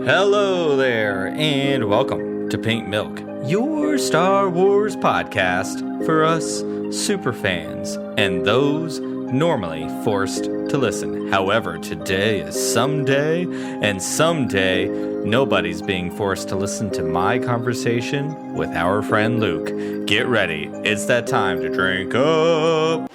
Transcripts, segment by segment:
Hello there, and welcome to Pink Milk, your Star Wars podcast for us super fans and those normally forced to listen. However, today is someday, and someday nobody's being forced to listen to my conversation with our friend Luke. Get ready, it's that time to drink up.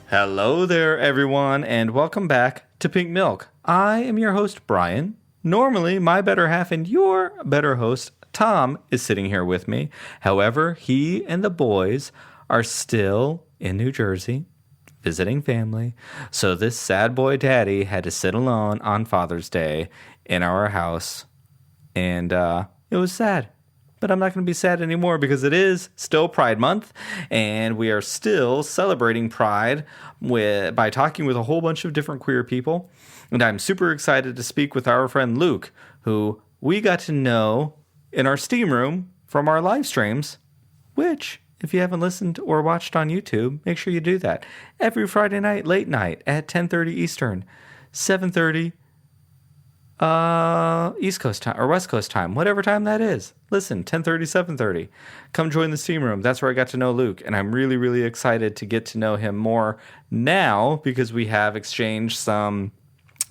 Hello there, everyone, and welcome back to Pink Milk. I am your host, Brian. Normally, my better half and your better host, Tom, is sitting here with me. However, he and the boys are still in New Jersey, visiting family. So this sad boy daddy had to sit alone on Father's Day in our house, and it was sad. But I'm not going to be sad anymore because it is still Pride Month, and we are still celebrating Pride by talking with a whole bunch of different queer people. And I'm super excited to speak with our friend Luke, who we got to know in our Steam room from our live streams, which, if you haven't listened or watched on YouTube, make sure you do that. Every Friday night, late night at 10:30 Eastern, 7:30 East Coast time or West Coast time, whatever time that is. Listen, 10:30, 7:30. Come join the Steam room. That's where I got to know Luke, and I'm really, really excited to get to know him more now because we have exchanged some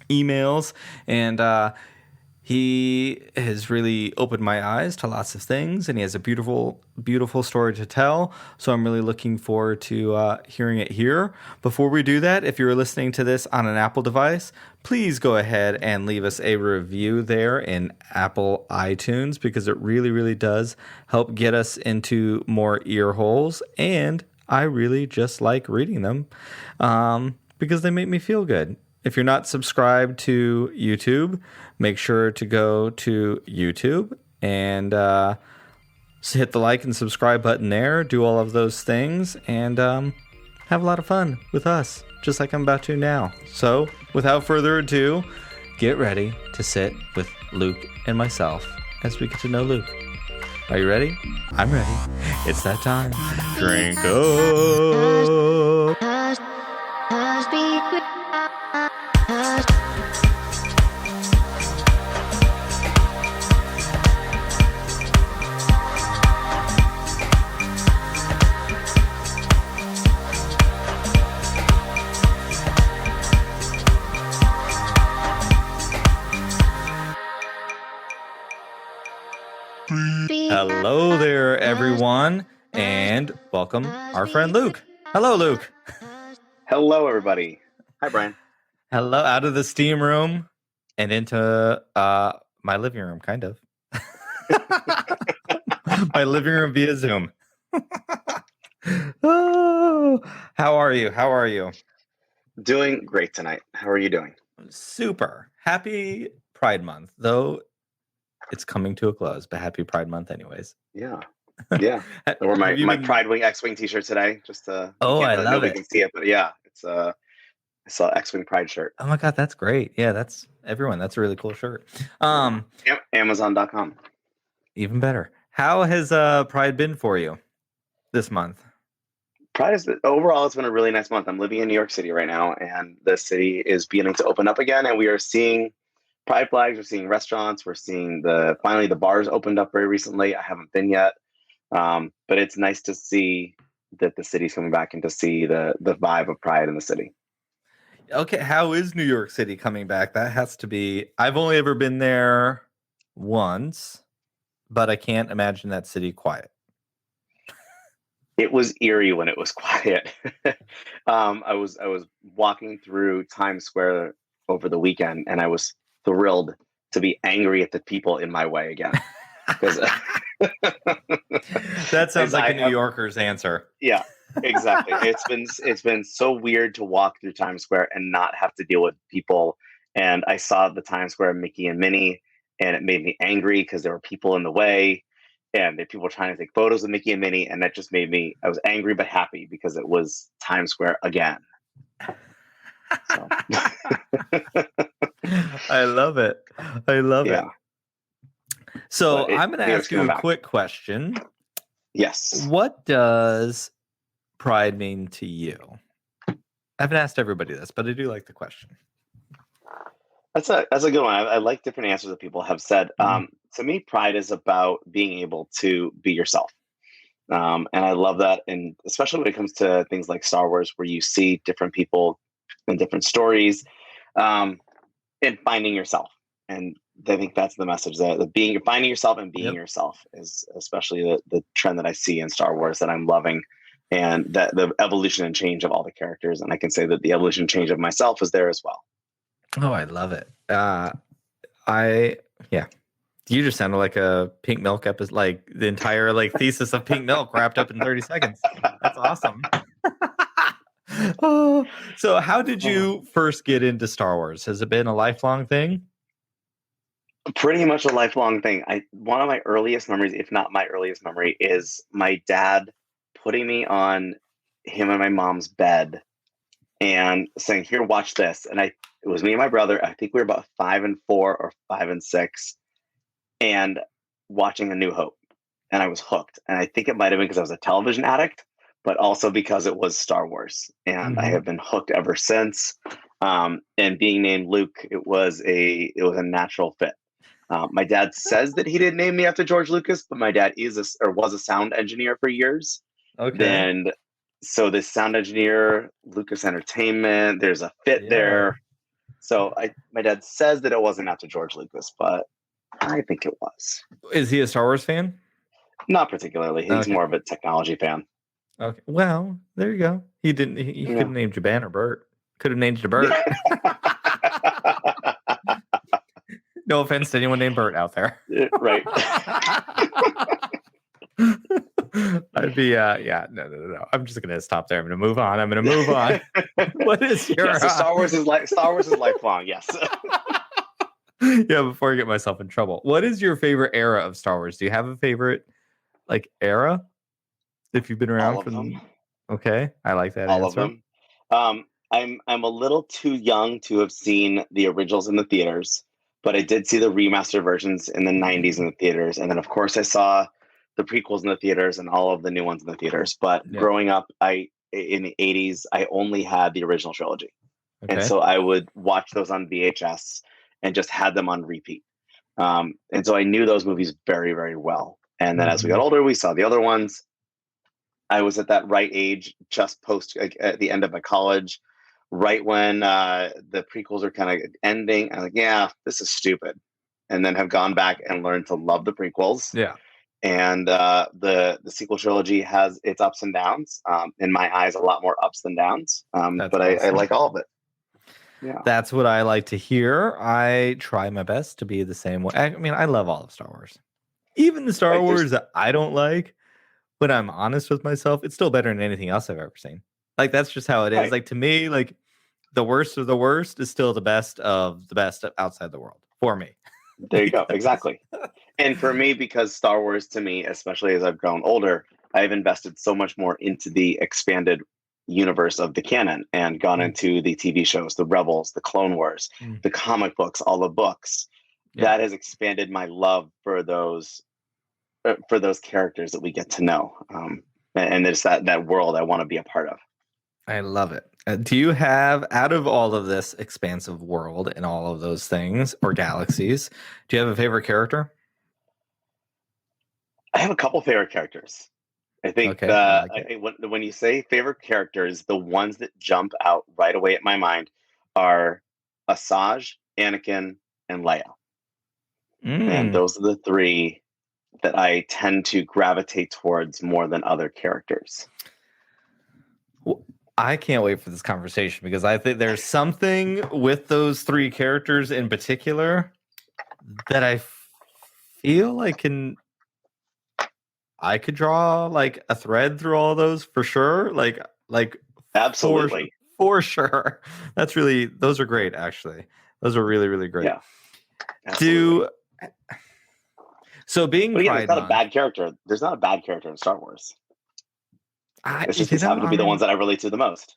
emails, and he has really opened my eyes to lots of things, and he has a beautiful, beautiful story to tell. So I'm really looking forward to hearing it here. Before we do that, if you're listening to this on an Apple device, please go ahead and leave us a review there in Apple iTunes because it really, really does help get us into more ear holes. And I really just like reading them because they make me feel good. If you're not subscribed to YouTube, make sure to go to YouTube and hit the like and subscribe button there. Do all of those things and have a lot of fun with us, just like I'm about to now. So, without further ado, get ready to sit with Luke and myself as we get to know Luke. Are you ready? I'm ready. It's that time. Drink up. Hello there, everyone, and welcome our friend Luke. Hello, Luke. Hello, everybody. Hi, Brian. Hello, out of the Steam room and into my living room, kind of. My living room via Zoom. Oh, how are you? How are you? Doing great tonight. How are you doing? Super. Happy Pride Month, though it's coming to a close, but happy Pride Month anyways. Yeah. Yeah. I wore my Pride Wing X-Wing t-shirt today. Just I love it. Nobody can see it, but yeah, it's I saw X-Wing Pride shirt. Oh my God, that's great. Yeah, that's everyone. That's a really cool shirt. Amazon.com. Even better. How has Pride been for you this month? Pride is overall, it's been a really nice month. I'm living in New York City right now, and the city is beginning to open up again, and we are seeing Pride flags. We're seeing restaurants. We're seeing finally the bars opened up very recently. I haven't been yet, but it's nice to see that the city's coming back and to see the vibe of Pride in the city. Okay, how is New York City coming back? That has to be. I've only ever been there once, but I can't imagine that city quiet. It was eerie when it was quiet. I was walking through Times Square over the weekend, and I was thrilled to be angry at the people in my way again. Because that sounds like a New Yorker's answer. Yeah, exactly. It's been so weird to walk through Times Square and not have to deal with people. And I saw the Times Square Mickey and Minnie, and it made me angry because there were people in the way. and people were trying to take photos of Mickey and Minnie, and that just made me, I was angry but happy because it was Times Square again. So. I love it. I love it. Yeah. So But I'm going to New ask York's you coming a back. quick question. Yes. What does pride mean to you? I haven't asked everybody this, but I do like the question. That's a good one. I like different answers that people have said. To me, pride is about being able to be yourself. And I love that. And especially when it comes to things like Star Wars, where you see different people and different stories, and finding yourself. And I think that's the message, that finding yourself and being yourself is especially the trend that I see in Star Wars that I'm loving, and that the evolution and change of all the characters. And I can say that the evolution and change of myself is there as well. Oh, I love it. You just sounded like a Pink Milk episode, like the entire thesis of Pink Milk wrapped up in 30 seconds. That's awesome. Oh, so how did you first get into Star Wars? Has it been a lifelong thing? Pretty much a lifelong thing. One of my earliest memories, if not my earliest memory, is my dad putting me on him and my mom's bed and saying, "Here, watch this." And it was me and my brother. I think we were about 5 and 4 or 5 and 6, and watching A New Hope. And I was hooked. And I think it might have been because I was a television addict, but also because it was Star Wars. And I have been hooked ever since. And being named Luke, it was a natural fit. My dad says that he didn't name me after George Lucas, but my dad was a sound engineer for years. Okay. And so this sound engineer, Lucas Entertainment, there's a fit there. So my dad says that it wasn't after George Lucas, but I think it was. Is he a Star Wars fan? Not particularly. He's more of a technology fan. Okay. Well, there you go. He didn't. He could have named you Ben or Bert. Could have named you Bert. No offense to anyone named Bert out there. Right. I'd be no. I'm just gonna stop there. I'm gonna move on. What is your so Star Wars is lifelong, yes. Yeah, before I get myself in trouble. What is your favorite era of Star Wars? Do you have a favorite era? If you've been around all of them. Okay. I like that all answer. of them. I'm a little too young to have seen the originals in the theaters, but I did see the remastered versions in the 90s in the theaters. And then of course I saw the prequels in the theaters and all of the new ones in the theaters. But growing up, in the 80s, I only had the original trilogy. Okay. And so I would watch those on VHS and just had them on repeat. And so I knew those movies very, very well. And then as we got older, we saw the other ones. I was at that right age, just at the end of my college, right when the prequels are kind of ending. I'm like, yeah, this is stupid. And then have gone back and learned to love the prequels. Yeah. And the sequel trilogy has its ups and downs. In my eyes, a lot more ups than downs. But awesome. I like all of it. Yeah. That's what I like to hear. I try my best to be the same way. I mean, I love all of Star Wars. Even the Star Wars that I don't like, when I'm honest with myself, it's still better than anything else I've ever seen. That's just how it is. Right. To me, the worst of the worst is still the best of the best outside the world for me. There you go. Exactly. And for me, because Star Wars to me, especially as I've grown older, I've invested so much more into the expanded universe of the canon and gone into the TV shows, the Rebels, the Clone Wars, the comic books, all the books. That has expanded my love for those characters that we get to know. And it's that world I want to be a part of. I love it. Do you have, out of all of this expansive world and all of those things or galaxies, do you have a favorite character? I have a couple favorite characters. I think when you say favorite characters, the ones that jump out right away at my mind are Asajj, Anakin, and Leia. And those are the three that I tend to gravitate towards more than other characters. Well, I can't wait for this conversation because I think there's something with those three characters in particular that I feel I could draw a thread through all those for sure. Absolutely. For sure. Those are great, actually. Those are really, really great. Yeah. Absolutely. So being But again, it's Pride not a Month, bad character. There's not a bad character in Star Wars. It's just you these know, happen to I be the mean, ones that I relate to the most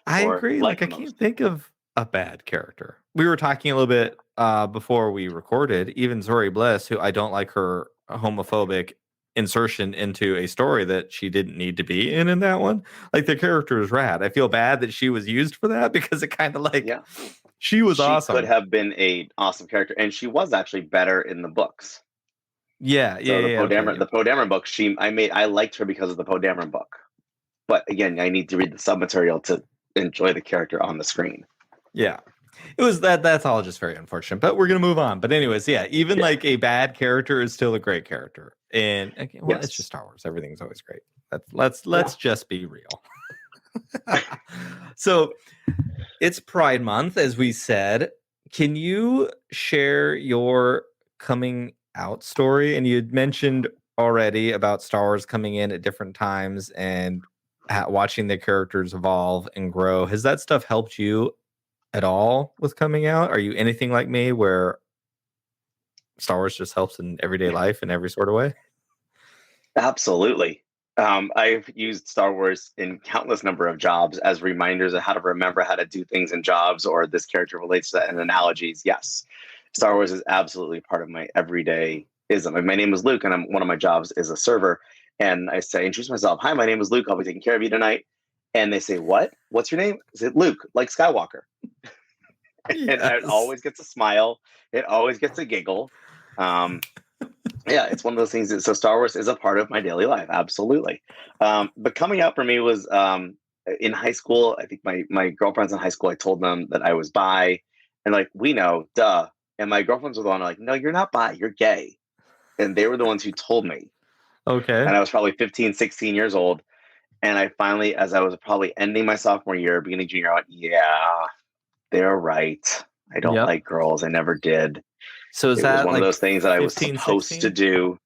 I or agree. like Like, I the can't most. think of a bad character. We were talking a little bit before we recorded. Even Zori Bliss, who I don't like her homophobic insertion into a story that she didn't need to be in that one. Like, the character is rad. I feel bad that she was used for that because it kind of like Yeah. she was She could awesome. have been a awesome character, and she was actually better in the books. Yeah, So the Poe okay, Dameron, the Poe Dameron book, I liked her because of the Poe Dameron book. But again, I need to read the sub material to enjoy the character on the screen. yeah. It was that's all just very unfortunate, but we're gonna move on. But anyways, yeah, even Yeah. like a bad character is still a great character, and okay, well, it's just Yes. Star Wars. Everything's always great. Let's just be real. So it's Pride Month, as we said. Can you share your coming out story? And you had mentioned already about Star Wars coming in at different times and watching the characters evolve and grow. Has that stuff helped you at all with coming out? Are you anything like me where Star Wars just helps in everyday life in every sort of way? Absolutely. I've used Star Wars in countless number of jobs as reminders of how to remember how to do things in jobs, or this character relates to that in analogies. Yes, Star Wars is absolutely part of my everyday ism. And my name is Luke, and one of my jobs is a server. And I say, introduce myself. Hi, my name is Luke. I'll be taking care of you tonight. And they say, what? What's your name? I say, Luke, like Skywalker. And it Yes. always gets a smile. It always gets a giggle. Yeah, it's one of those things so Star Wars is a part of my daily life. Absolutely. But coming out for me was in high school. I think my girlfriends in high school, I told them that I was bi, and like, we know, duh. And my girlfriends were the one like, no, you're not bi, you're gay. And they were the ones who told me. Okay. And I was probably 15, 16 years old. And I finally, as I was probably ending my sophomore year, beginning junior, I went, yeah, they're right. I don't Yep. like girls. I never did. So is It was that one of like those things that I was 15, supposed 16? to do.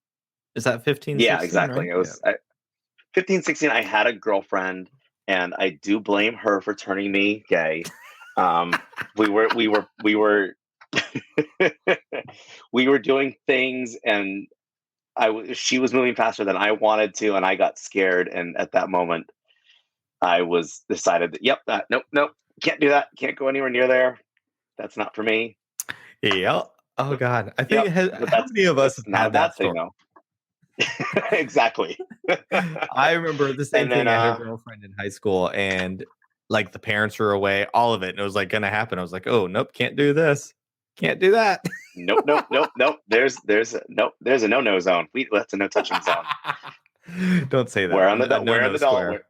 Is that 15, Yeah, 16, exactly. right? I was 15, 16. I had a girlfriend, and I do blame her for turning me gay. We were we were doing things, and she was moving faster than I wanted to, and I got scared. And at that moment, I was decided that, yep, nope, can't do that. Can't go anywhere near there. That's not for me. Yeah. Oh God. I think Yep, but how many of us that's have not a had that bad thing, story? though. Exactly. I remember the same And then thing. I had a girlfriend in high school, and like the parents were away, all of it, and it was like gonna happen. I was like, oh nope, can't do this, can't do that. nope. There's a no zone. That's a no touching zone. Don't say We're that. on the No, we're on no the doll. square.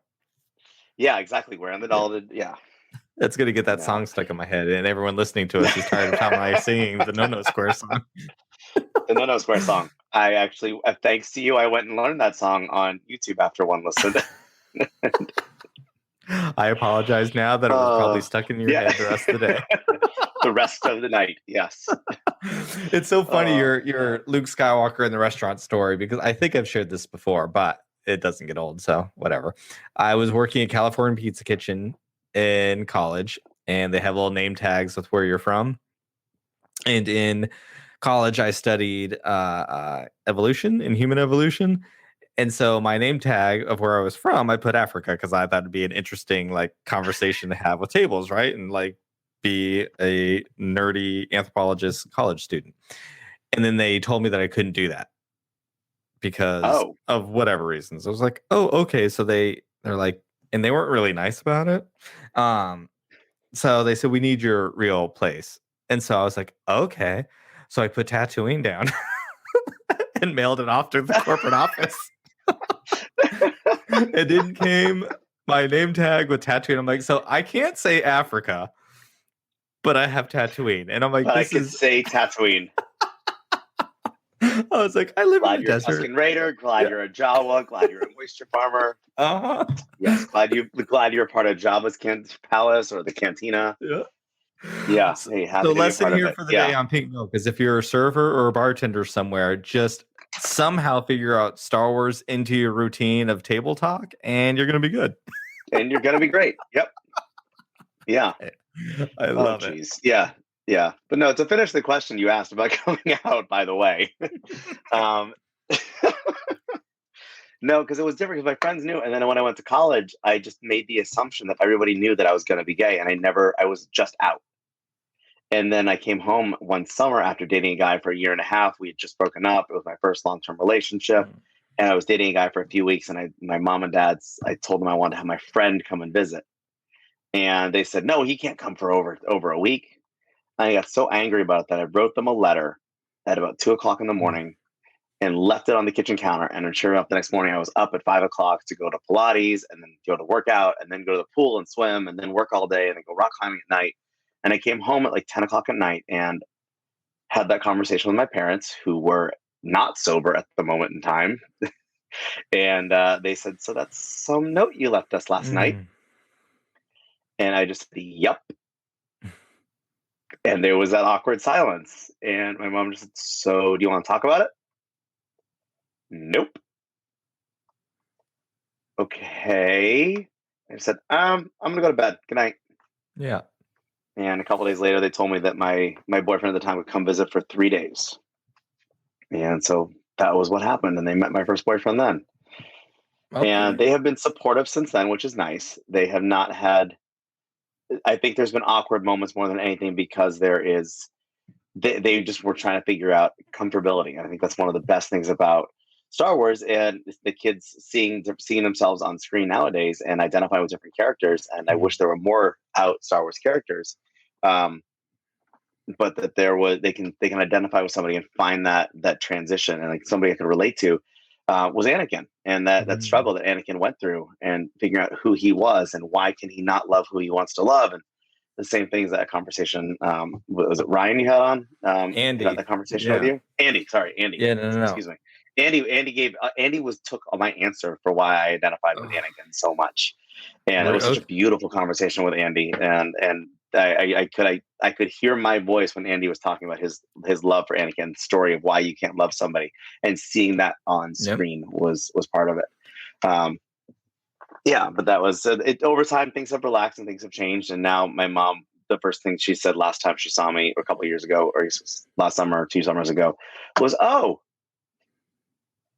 Yeah, exactly. We're on the Yeah. doll. Yeah. That's gonna get that No. song stuck in my head, and everyone listening to us is tired of Tom and I singing the No Square song. The no square song. I actually, thanks to you, I went and learned that song on YouTube after one listen. I apologize now that it was probably stuck in your Yeah. head the rest of the day. The rest of the night. Yes. It's so funny your Luke Skywalker in the restaurant story, because I think I've shared this before, but it doesn't get old, so whatever. I was working at California Pizza Kitchen in college, and they have little name tags with where you're from. And in college, I studied evolution and human evolution. And so my name tag of where I was from, I put Africa because I thought it'd be an interesting like conversation to have with tables, right? And like be a nerdy anthropologist college student. And then they told me that I couldn't do that because of whatever reasons. I was like, oh, okay. So they're like, and they weren't really nice about it. So they said, we need your real place. And so I was like, okay. So I put Tatooine down and mailed it off to the corporate office. It didn't came my name tag with Tatooine. I'm like, so I can't say Africa, but I have Tatooine. And I'm like, but I could say Tatooine. I was like, I live in the desert. Glad you're a Tusken Raider. Glad you're a Jawa. Glad you're a moisture farmer. Uh-huh. Yes, glad you're part of Jabba's palace or the cantina. Yeah. Yeah. So, hey, the lesson here for the day on Pink Milk is if you're a server or a bartender somewhere, just somehow figure out Star Wars into your routine of table talk, and you're going to be good. And you're going to be great. Yep. Yeah. I love it. Yeah. Yeah, but no, to finish the question you asked about coming out, by the way, um, no, because it was different because my friends knew. And then when I went to college, I just made the assumption that everybody knew that I was going to be gay. And I was just out. And then I came home one summer after dating a guy for a year and a half. We had just broken up. It was my first long-term relationship. Mm. And I was dating a guy for a few weeks. And my mom and dad's, I told them I wanted to have my friend come and visit. And they said, no, he can't come for over a week. I got so angry about it that I wrote them a letter at about 2 o'clock in the Mm. morning and left it on the kitchen counter. And then sure enough, the next morning I was up at 5 o'clock to go to Pilates and then go to work out and then go to the pool and swim and then work all day and then go rock climbing at night. And I came home at like 10 o'clock at night and had that conversation with my parents, who were not sober at the moment in time. And they said, so that's some note you left us last night. Mm. And I just said, yep. And there was that awkward silence. And my mom just said, so do you want to talk about it? Nope. Okay. I said, I'm gonna go to bed. Good night. Yeah. And a couple days later, they told me that my boyfriend at the time would come visit for 3 days. And so that was what happened. And they met my first boyfriend then. Okay. And they have been supportive since then, which is nice. They have not had, I think there's been awkward moments more than anything because they just were trying to figure out comfortability. And I think that's one of the best things about Star Wars and the kids seeing themselves on screen nowadays and identify with different characters. And I wish there were more out Star Wars characters, but that they can identify with somebody and find that transition and like somebody I could relate to was Anakin and that struggle that Anakin went through and figuring out who he was and why can he not love who he wants to love. And the same things that conversation was it Ryan you had on Andy had that conversation with you? Andy Yeah, no. Excuse me. Andy took my answer for why I identified with Anakin so much, and it was such a beautiful conversation with Andy, and I could hear my voice when Andy was talking about his love for Anakin, story of why you can't love somebody, and seeing that on screen was part of it. Yeah, but that was it. Over time, things have relaxed and things have changed, and now my mom, the first thing she said last time she saw me a couple of years ago, or last summer or 2 summers ago, was, "Oh,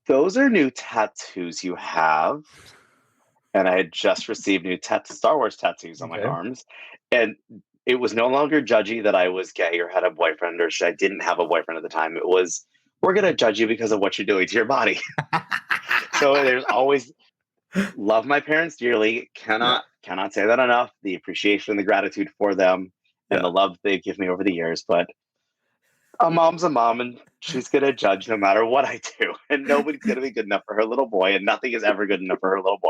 those are new tattoos you have." And I had just received new Star Wars tattoos on my arms. And it was no longer judgy that I was gay or had a boyfriend or I didn't have a boyfriend at the time. It was, we're going to judge you because of what you're doing to your body. So there's always love my parents dearly. Cannot say that enough. The appreciation and the gratitude for them and the love they give me over the years. But a mom's a mom and she's going to judge no matter what I do. And nobody's going to be good enough for her little boy. And nothing is ever good enough for her little boy.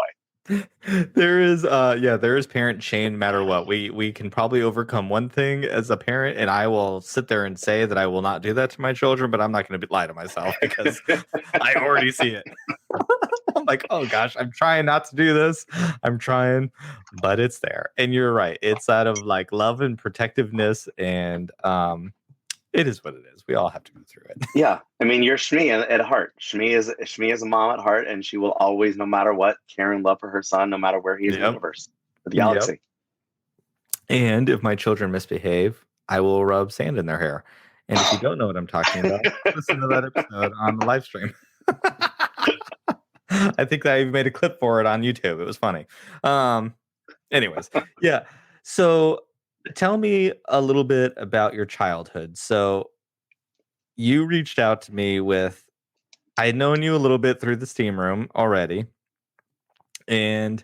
There is parent shame no matter what. We can probably overcome one thing as a parent, and I will sit there and say that I will not do that to my children, but I'm not going to lie to myself because I already see it. I'm like, oh gosh, I'm trying not to do this. I'm trying, but it's there. And you're right. It's out of like love and protectiveness, and it is what it is. We all have to go through it. Yeah. I mean, you're Shmi at heart. Shmi is a mom at heart, and she will always, no matter what, care and love for her son, no matter where he is in the universe, the galaxy. And if my children misbehave, I will rub sand in their hair. And if you don't know what I'm talking about, listen to that episode on the live stream. I think I even made a clip for it on YouTube. It was funny. Anyways, yeah. So tell me a little bit about your childhood. So you reached out to me I had known you a little bit through the steam room already. And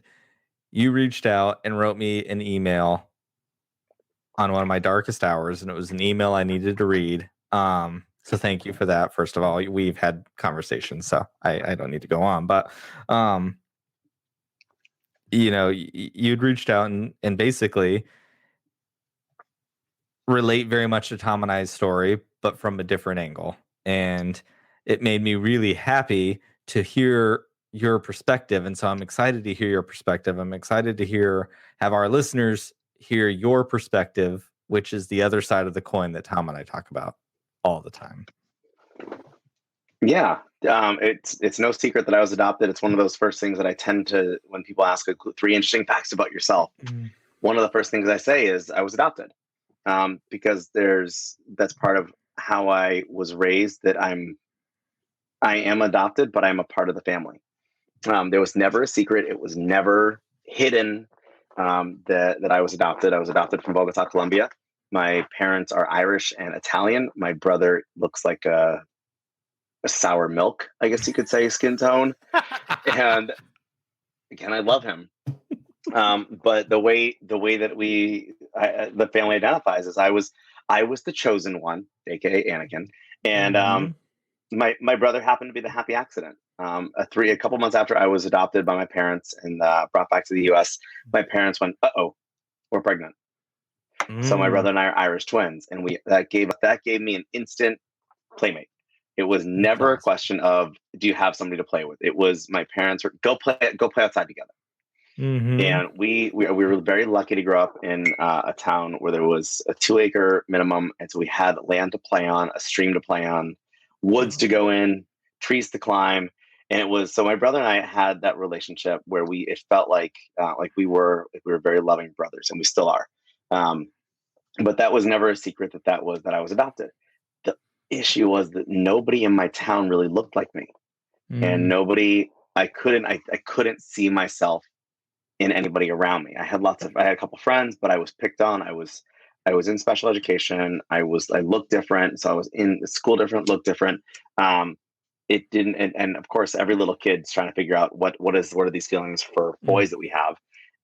you reached out and wrote me an email on one of my darkest hours. And it was an email I needed to read. So thank you for that. First of all, we've had conversations, so I don't need to go on. But, you'd reached out and basically relate very much to Tom and I's story, but from a different angle. And it made me really happy to hear your perspective. And so I'm excited to hear your perspective. I'm excited to have our listeners hear your perspective, which is the other side of the coin that Tom and I talk about all the time. Yeah. It's no secret that I was adopted. It's one of those first things that I tend to, when people ask 3 interesting facts about yourself, one of the first things I say is I was adopted. because that's part of how I was raised, that I am adopted, but I'm a part of the family. There was never a secret. It was never hidden, that I was adopted. I was adopted from Bogota, Colombia. My parents are Irish and Italian. My brother looks like a sour milk, I guess you could say, skin tone. And again, I love him. But the way that the family identifies is I was the chosen one, aka Anakin, and my brother happened to be the happy accident. A couple months after I was adopted by my parents and brought back to the U.S., my parents went, "Uh oh, we're pregnant." So my brother and I are Irish twins, and that gave me an instant playmate. It was never a question of, do you have somebody to play with? It was my parents were, go play outside together. And we were very lucky to grow up in a town where there was a 2-acre minimum, and so we had land to play on, a stream to play on, woods to go in, trees to climb, and it was so my brother and I had that relationship where it felt like we were very loving brothers, and we still are. But that was never a secret that I was adopted. The issue was that nobody in my town really looked like me, and I couldn't see myself in anybody around me. I had a couple friends, but I was picked on. I was in special education. I looked different. So I was in the school different, looked different. It didn't, and of course, every little kid's trying to figure out what are these feelings for boys that we have,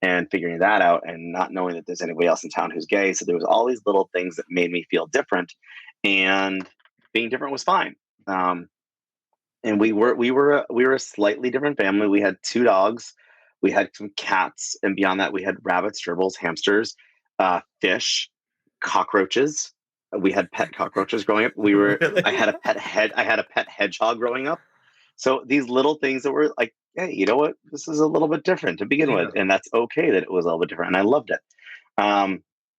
and figuring that out, and not knowing that there's anybody else in town who's gay. So there was all these little things that made me feel different, and being different was fine. And we were a slightly different family. We had 2 dogs. We had some cats, and beyond that, we had rabbits, gerbils, hamsters, fish, cockroaches. We had pet cockroaches growing up. Really? I had a pet hedgehog growing up. So these little things that were like, hey, you know what? This is a little bit different to begin with, and that's okay that it was a little bit different, and I loved it.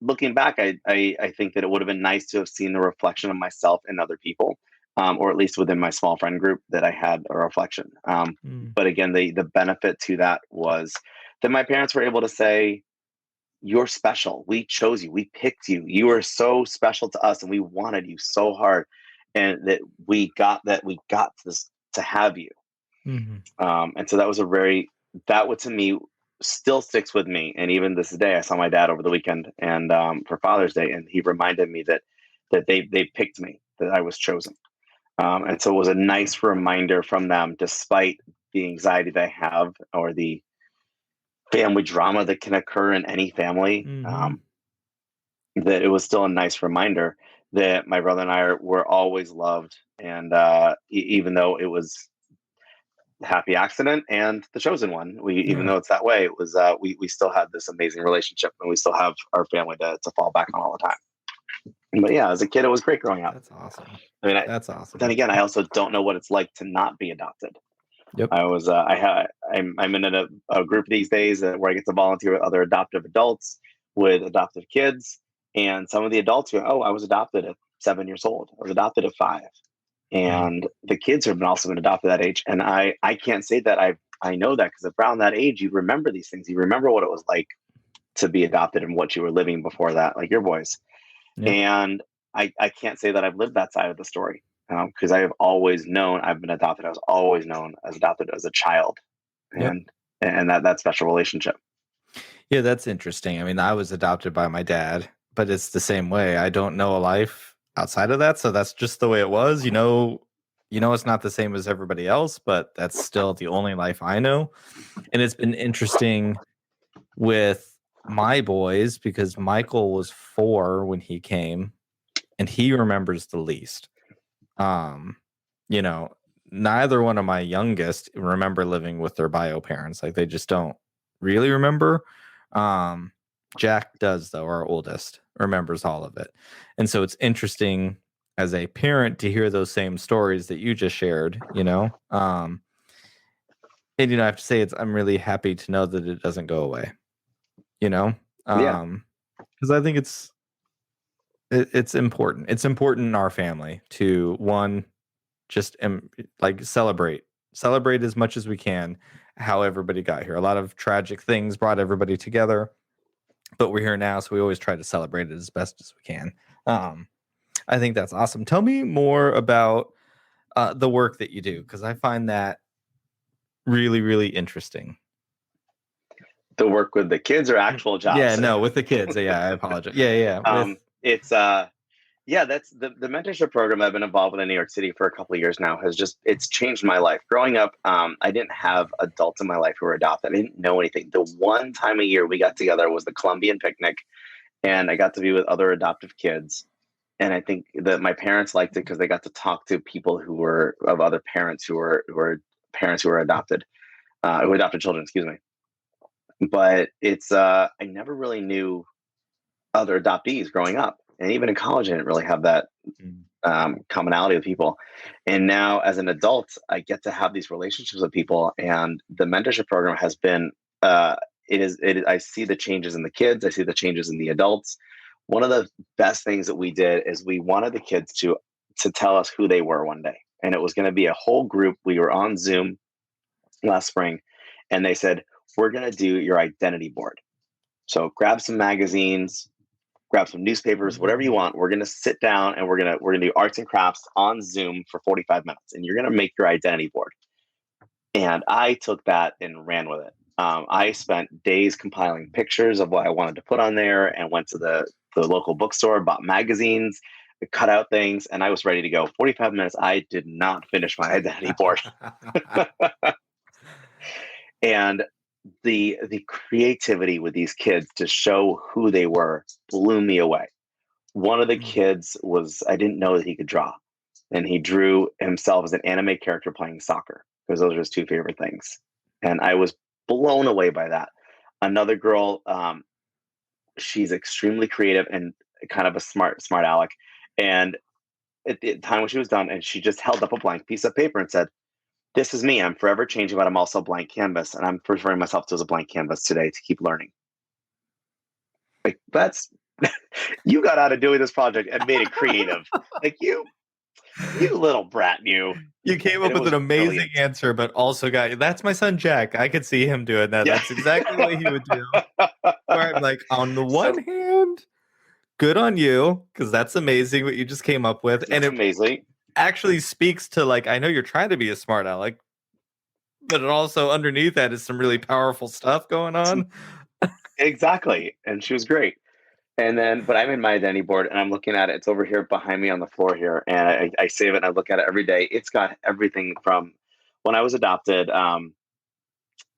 Looking back, I think that it would have been nice to have seen the reflection of myself in other people. Or at least within my small friend group, that I had a reflection. But again, the benefit to that was that my parents were able to say, "You're special. We chose you. We picked you. You are so special to us, and we wanted you so hard, and that we got this to have you." And so that would to me still sticks with me. And even this day, I saw my dad over the weekend and for Father's Day, and he reminded me that they picked me, that I was chosen. And so it was a nice reminder from them, despite the anxiety they have or the family drama that can occur in any family, that it was still a nice reminder that my brother and I were always loved. And even though it was the happy accident and the chosen one, even though it's that way, it was we still had this amazing relationship, and we still have our family to fall back on all the time. But yeah, as a kid, it was great growing up. That's awesome. I mean, That's awesome. Then again, I also don't know what it's like to not be adopted. Yep. I'm in a group these days where I get to volunteer with other adoptive adults with adoptive kids, and some of the adults go, "Oh, I was adopted at 7 years old. I was adopted at 5," and the kids have also been adopted at that age. And I can't say that I know that, because around that age, you remember these things. You remember what it was like to be adopted and what you were living before that, like your boys. Yep. And I can't say that I've lived that side of the story, because I have always known I've been adopted. I was always known as adopted as a child, and that special relationship. Yeah, that's interesting. I mean, I was adopted by my dad, but it's the same way. I don't know a life outside of that, so that's just the way it was. It's not the same as everybody else, but that's still the only life I know. And it's been interesting with my boys, because Michael was 4 when he came, and he remembers the least. Neither one of my youngest remember living with their bio parents. Like, they just don't really remember. Jack does, though. Our oldest remembers all of it. And so it's interesting as a parent to hear those same stories that you just shared, and I have to say, I'm really happy to know that it doesn't go away, because I think it's important. It's important in our family to, one, just celebrate as much as we can how everybody got here. A lot of tragic things brought everybody together, but we're here now, so we always try to celebrate it as best as we can. I think that's awesome. Tell me more about the work that you do, because I find that really, really interesting. The work with the kids or actual Yeah, jobs? no, with the kids. Yeah, I apologize. Yeah. It's yeah, that's the mentorship program I've been involved with in New York City for a couple of years now it's changed my life. Growing up, I didn't have adults in my life who were adopted. I didn't know anything. The one time a year we got together was the Colombian picnic, and I got to be with other adoptive kids. And I think that my parents liked it because they got to talk to people who were of other parents who were parents who were adopted, who adopted children, excuse me. But it's I never really knew other adoptees growing up, and even in college, I didn't really have that commonality with people. And now, as an adult, I get to have these relationships with people, and the mentorship program has been. I see the changes in the kids. I see the changes in the adults. One of the best things that we did is we wanted the kids to tell us who they were one day, and it was going to be a whole group. We were on Zoom last spring, and they said, we're going to do your identity board. So grab some magazines, grab some newspapers, whatever you want. We're going to sit down and we're going to do arts and crafts on Zoom for 45 minutes, and you're going to make your identity board. And I took that and ran with it. I spent days compiling pictures of what I wanted to put on there, and went to the local bookstore, bought magazines, cut out things, and I was ready to go. 45 minutes, I did not finish my identity board. And the creativity with these kids to show who they were blew me away. One of the kids I didn't know that he could draw, and he drew himself as an anime character playing soccer, because those are his two favorite things. And I was blown away by that. Another girl, she's extremely creative and kind of a smart aleck. And at the time when she was done, and she just held up a blank piece of paper and said, this is me. I'm forever changing, but I'm also a blank canvas. And I'm referring myself to as a blank canvas today to keep learning. Like, that's, you got out of doing this project and made it creative. Like, you little brat, you came up with an amazing answer, but also that's my son, Jack. I could see him doing that. Yeah. That's exactly what he would do. Where I'm like, on the one hand, good on you, because that's amazing what you just came up with. And it amazing. Actually speaks to, like, I know you're trying to be a smart aleck, but it also underneath that is some really powerful stuff going on. Exactly. And she was great. And then, but I'm in my identity board and I'm looking at it. It's over here behind me on the floor here. And I save it and I look at it every day. It's got everything from when I was adopted. I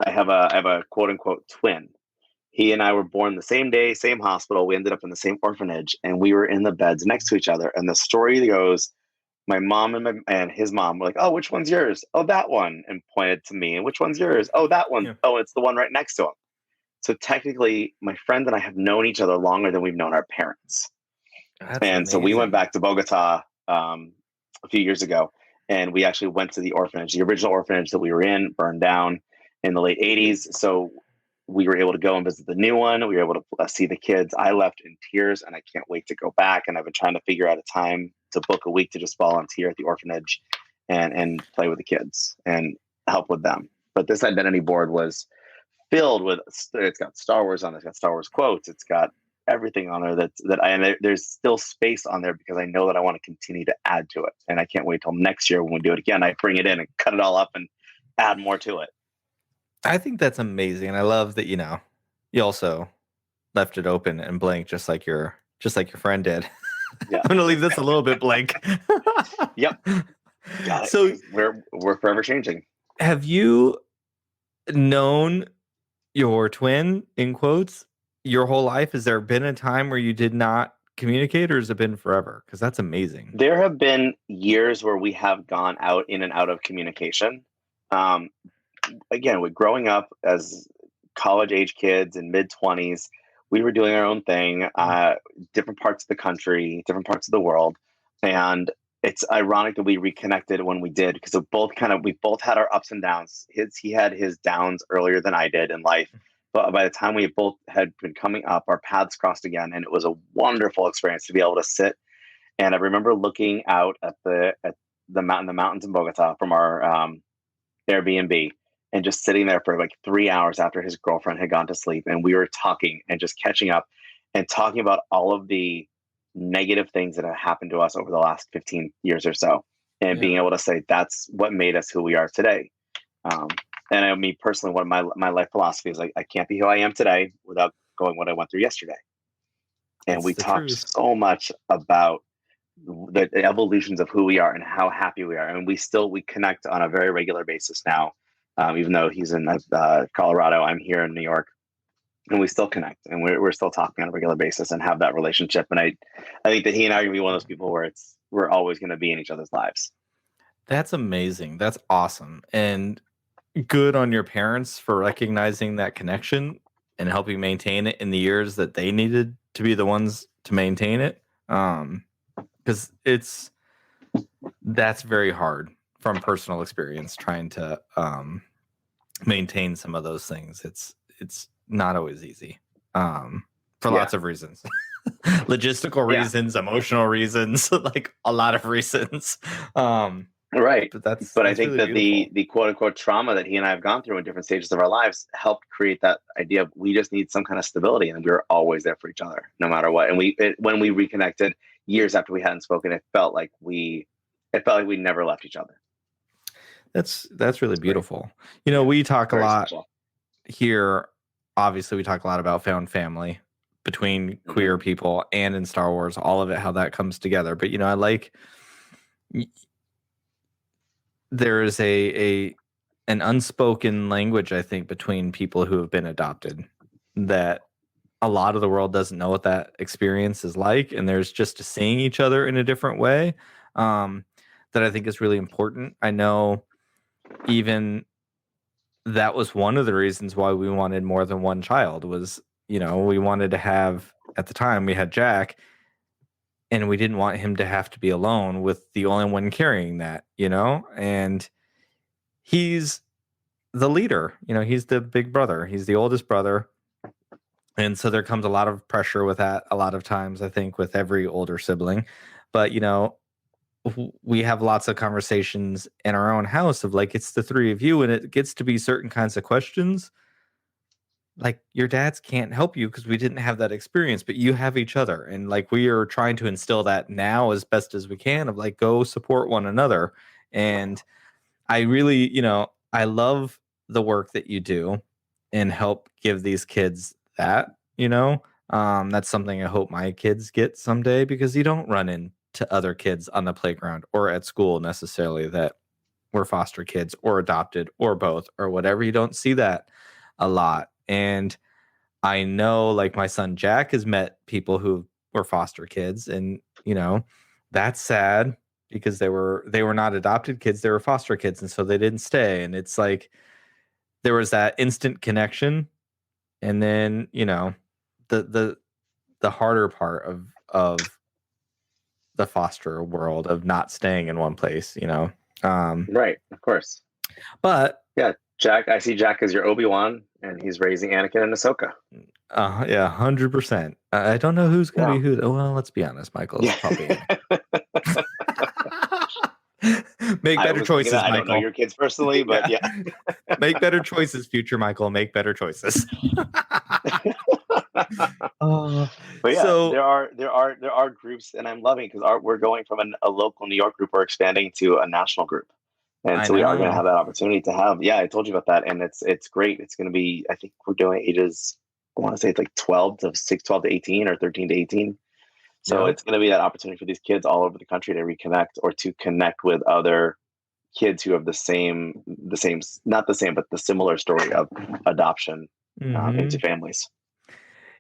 have a quote unquote twin. He and I were born the same day, same hospital. We ended up in the same orphanage, and we were in the beds next to each other. And the story goes, my mom and his mom were like, oh, which one's yours? Oh, that one. And pointed to me. And which one's yours? Oh, that one. Yeah. Oh, it's the one right next to him. So technically, my friend and I have known each other longer than we've known our parents. That's amazing. So we went back to Bogota a few years ago, and we actually went to the orphanage. The original orphanage that we were in burned down in the late 80s. So we were able to go and visit the new one. We were able to see the kids. I left in tears, and I can't wait to go back. And I've been trying to figure out a time to book a week to just volunteer at the orphanage and play with the kids and help with them. But this identity board was filled with, it's got Star Wars on it, it's got Star Wars quotes, it's got everything on there there's still space on there because I know that I want to continue to add to it. And I can't wait till next year when we do it again. I bring it in and cut it all up and add more to it. I think that's amazing. And I love that, you also left it open and blank, just like your friend did. Yeah. I'm going to leave this a little bit blank. Yep. So we're forever changing. Have you known your twin, in quotes, your whole life? Has there been a time where you did not communicate, or has it been forever? Because that's amazing. There have been years where we have gone in and out of communication. Again, with growing up as college age kids in mid-20s, we were doing our own thing, different parts of the country, different parts of the world. And it's ironic that we reconnected when we did, because we both had our ups and downs. He had his downs earlier than I did in life. But by the time we both had been coming up, our paths crossed again. And it was a wonderful experience to be able to sit. And I remember looking out at the mountains in Bogota from our Airbnb. and just sitting there for like 3 hours after his girlfriend had gone to sleep. And we were talking and just catching up and talking about all of the negative things that have happened to us over the last 15 years or so. And being able to say, that's what made us who we are today. And I mean, personally, one of my life philosophy is like, I can't be who I am today without going what I went through yesterday. And we talked so much about the evolutions of who we are and how happy we are. And we connect on a very regular basis now, even though he's in Colorado, I'm here in New York, and we still connect, and we're still talking on a regular basis and have that relationship. And I think that he and I are gonna be one of those people where we're always going to be in each other's lives. That's amazing. That's awesome. And good on your parents for recognizing that connection and helping maintain it in the years that they needed to be the ones to maintain it. Because that's very hard from personal experience trying to maintain some of those things. It's not always easy for lots of reasons. Logistical reasons, emotional reasons, like a lot of reasons. Right. But I think really that beautiful. the quote unquote trauma that he and I have gone through in different stages of our lives helped create that idea of we just need some kind of stability, and we were always there for each other no matter what. And when we reconnected years after we hadn't spoken, it felt like we never left each other. That's really beautiful. Great. We talk a lot here. Obviously, we talk a lot about found family between queer people and in Star Wars, all of it, how that comes together. But I like there is an unspoken language, I think, between people who have been adopted that a lot of the world doesn't know what that experience is like, and there's just seeing each other in a different way that I think is really important. I know even that was one of the reasons why we wanted more than one child was, we wanted to have, at the time we had Jack, and we didn't want him to have to be alone with the only one carrying that, and he's the leader, he's the big brother, he's the oldest brother. And so there comes a lot of pressure with that a lot of times, I think, with every older sibling. But, we have lots of conversations in our own house of like, it's the three of you, and it gets to be certain kinds of questions. Like, your dads can't help you because we didn't have that experience, but you have each other. And like, we are trying to instill that now as best as we can of like, go support one another. And I really, I love the work that you do and help give these kids that, that's something I hope my kids get someday, because you don't run into other kids on the playground or at school necessarily that were foster kids or adopted or both or whatever. You don't see that a lot. And I know, like, my son Jack has met people who were foster kids, and that's sad because they were not adopted kids, they were foster kids, and so they didn't stay. And it's like there was that instant connection, and then the harder part of the foster world of not staying in one place, right, of course. But yeah, Jack, I see Jack as your Obi-Wan, and he's raising Anakin and Ahsoka. Yeah, 100%. I don't know who's going to be who. Well, let's be honest, Michael. It's probably Make better choices, Michael. I don't know your kids personally, but yeah. Make better choices, future Michael. Make better choices. But yeah, so there are groups, and I'm loving because we're going from a local New York group, we're expanding to a national group, and so we are going to have that opportunity to have. Yeah, I told you about that, and it's great. It's going to be, I think we're doing ages, I want to say it's like 12 to 18 or 13 to 18. So it's going to be that opportunity for these kids all over the country to reconnect or to connect with other kids who have the same, not the same, but the similar story of adoption into families.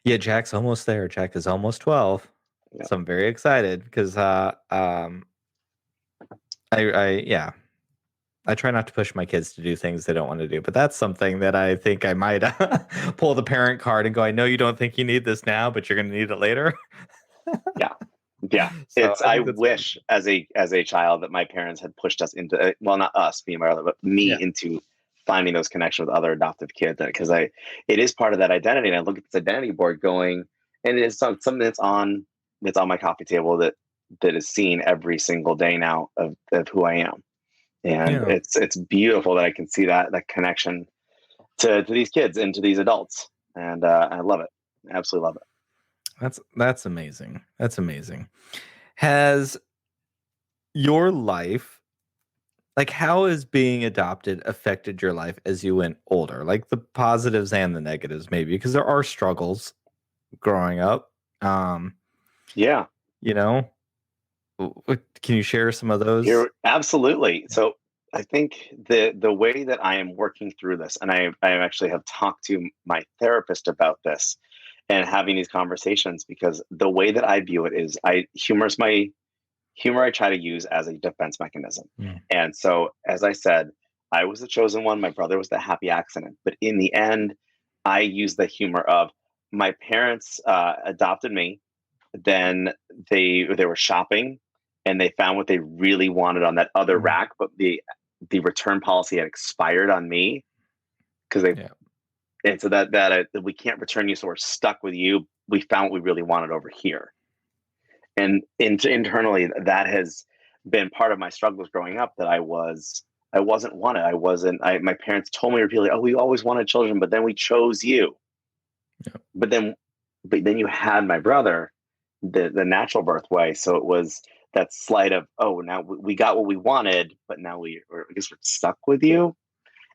Yeah, Jack's almost there. Jack is almost 12. Yeah. So I'm very excited because I try not to push my kids to do things they don't want to do, but that's something that I think I might pull the parent card and go, I know you don't think you need this now, but you're going to need it later. Yeah. So I wish as a child that my parents had pushed us into, well, not us, me and my brother, but me into finding those connections with other adoptive kids, because it is part of that identity. And I look at this identity board going, and it's something that's on my coffee table that is seen every single day now of who I am. And it's beautiful that I can see that connection to these kids and to these adults. And I love it. I absolutely love it. That's amazing. That's amazing. Has your life, like, how has being adopted affected your life as you went older? Like the positives and the negatives, maybe, because there are struggles growing up. Yeah. You know, can you share some of those? Absolutely. So I think the way that I am working through this, and I actually have talked to my therapist about this and having these conversations, because the way that I view it is humor I try to use as a defense mechanism. Mm. And so, as I said, I was the chosen one. My brother was the happy accident. But in the end, I use the humor of my parents adopted me. Then they were shopping and they found what they really wanted on that other rack, but the return policy had expired on me because they and so that we can't return you, so we're stuck with you. We found what we really wanted over here. And internally, that has been part of my struggles growing up. That I wasn't wanted. My parents told me repeatedly, "Oh, we always wanted children, but then we chose you." Yeah. But then you had my brother, the natural birth way. So it was that slight of, "Oh, now we got what we wanted, but now I guess we're stuck with you."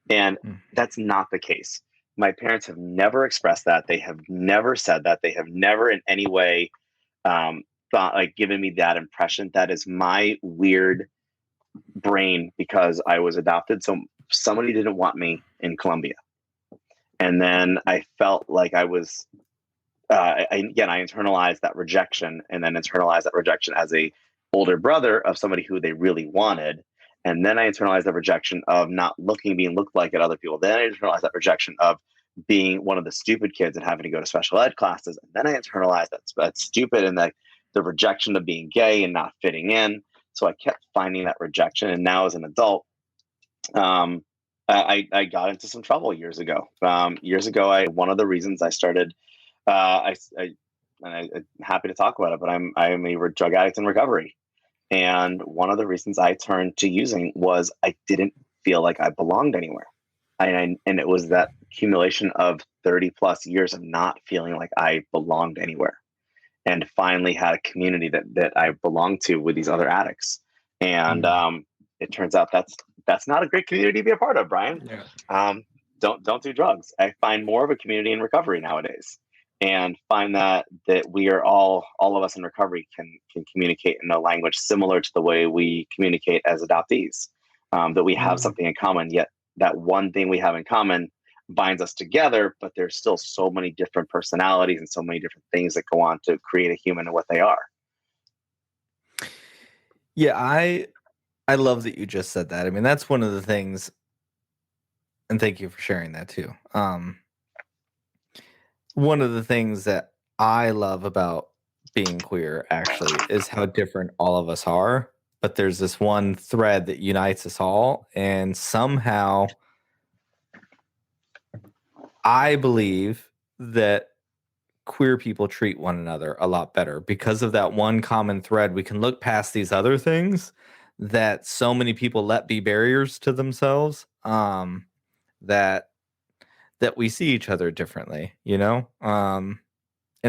And that's not the case. My parents have never expressed that. They have never said that. They have never in any way thought, like, given me that impression. That is my weird brain, because I was adopted. So somebody didn't want me in Colombia. And then I felt like I was, I internalized that rejection, and then internalized that rejection as a older brother of somebody who they really wanted. And then I internalized that rejection of not being looked like at other people. Then I internalized that rejection of being one of the stupid kids and having to go to special ed classes. And then I internalized that's stupid, and the rejection of being gay and not fitting in. So I kept finding that rejection. And now as an adult, I got into some trouble years ago. One of the reasons I started, I'm happy to talk about it, but I'm a drug addict in recovery. And one of the reasons I turned to using was I didn't feel like I belonged anywhere. And it was that accumulation of 30 plus years of not feeling like I belonged anywhere, and finally had a community that I belonged to with these other addicts. And it turns out that's not a great community to be a part of, Brian. Yeah. Don't do drugs. I find more of a community in recovery nowadays, and find that we are all of us in recovery can communicate in a language similar to the way we communicate as adoptees. That we have something in common, yet that one thing we have in common binds us together, but there's still so many different personalities and so many different things that go on to create a human and what they are. Yeah, I love that you just said that. I mean, that's one of the things, and thank you for sharing that too. One of the things that I love about being queer actually is how different all of us are, but there's this one thread that unites us all, and somehow I believe that queer people treat one another a lot better because of that one common thread. We can look past these other things that so many people let be barriers to themselves, that we see each other differently, and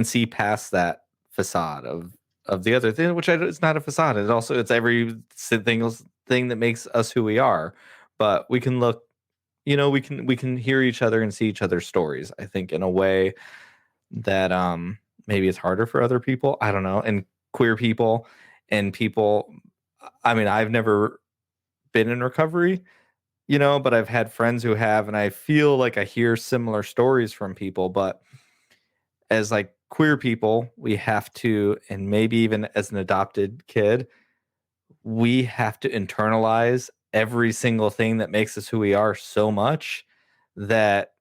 see past that facade of the other thing, which it's not a facade. It's every thing that makes us who we are. But we can look, we can hear each other and see each other's stories, I think, in a way that maybe it's harder for other people. I don't know. And queer people and people, I mean, I've never been in recovery, but I've had friends who have, and I feel like I hear similar stories from people. But as like queer people, we have to, and maybe even as an adopted kid, we have to internalize every single thing that makes us who we are so much that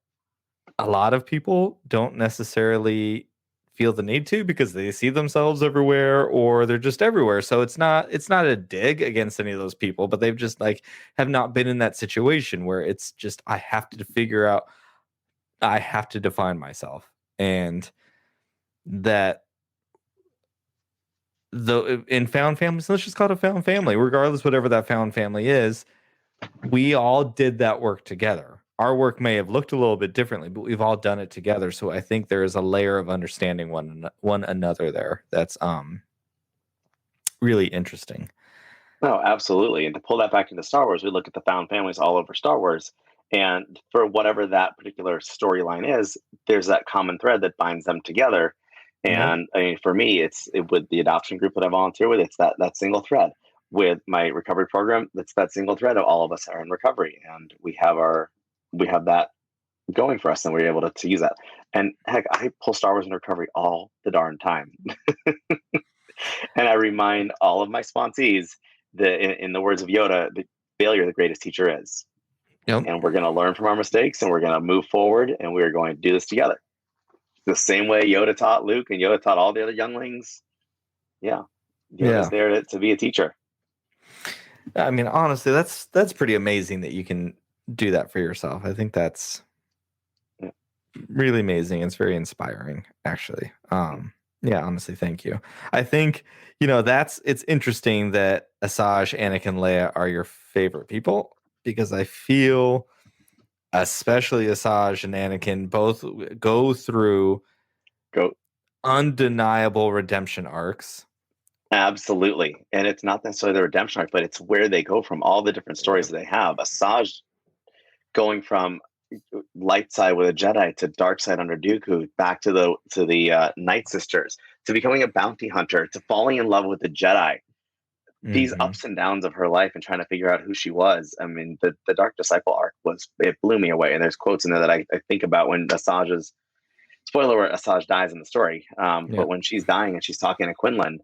a lot of people don't necessarily feel the need to, because they see themselves everywhere, or they're just everywhere. So it's not a dig against any of those people, but they've just like have not been in that situation where it's just, I have to figure out, I have to define myself. And that though in found families, let's just call it a found family, regardless, whatever that found family is, we all did that work together. our work may have looked a little bit differently, but we've all done it together. So I think there is a layer of understanding one another there. That's really interesting. No, absolutely. And to pull that back into Star Wars, we look at the found families all over Star Wars. And for whatever that particular storyline is, there's that common thread that binds them together. Yep. And I mean, for me, with the adoption group that I volunteer with, it's that single thread. With my recovery program, that's that single thread of all of us are in recovery, and we have that going for us, and we're able to use that. And heck, I pull Star Wars in recovery all the darn time, and I remind all of my sponsees that, in the words of Yoda, the failure the greatest teacher is. Yep. And we're going to learn from our mistakes, and we're going to move forward, and we're going to do this together. The same way Yoda taught Luke and Yoda taught all the other younglings. Yeah. Yoda's there to be a teacher. I mean, honestly, that's pretty amazing that you can do that for yourself. I think that's really amazing. It's very inspiring, actually. Yeah, honestly, thank you. I think, it's interesting that Asajj, Anakin, Leia are your favorite people, because I feel especially Asajj and Anakin both go through undeniable redemption arcs. Absolutely. And it's not necessarily the redemption arc, but it's where they go from, all the different stories that they have. Asajj going from light side with a Jedi to dark side under Dooku, back to the Night Sisters, to becoming a bounty hunter, to falling in love with the Jedi. These ups and downs of her life and trying to figure out who she was. I mean, the Dark Disciple arc it blew me away. And there's quotes in there that I think about when Asajj's, spoiler alert, Asajj dies in the story. But when she's dying and she's talking to Quinlan,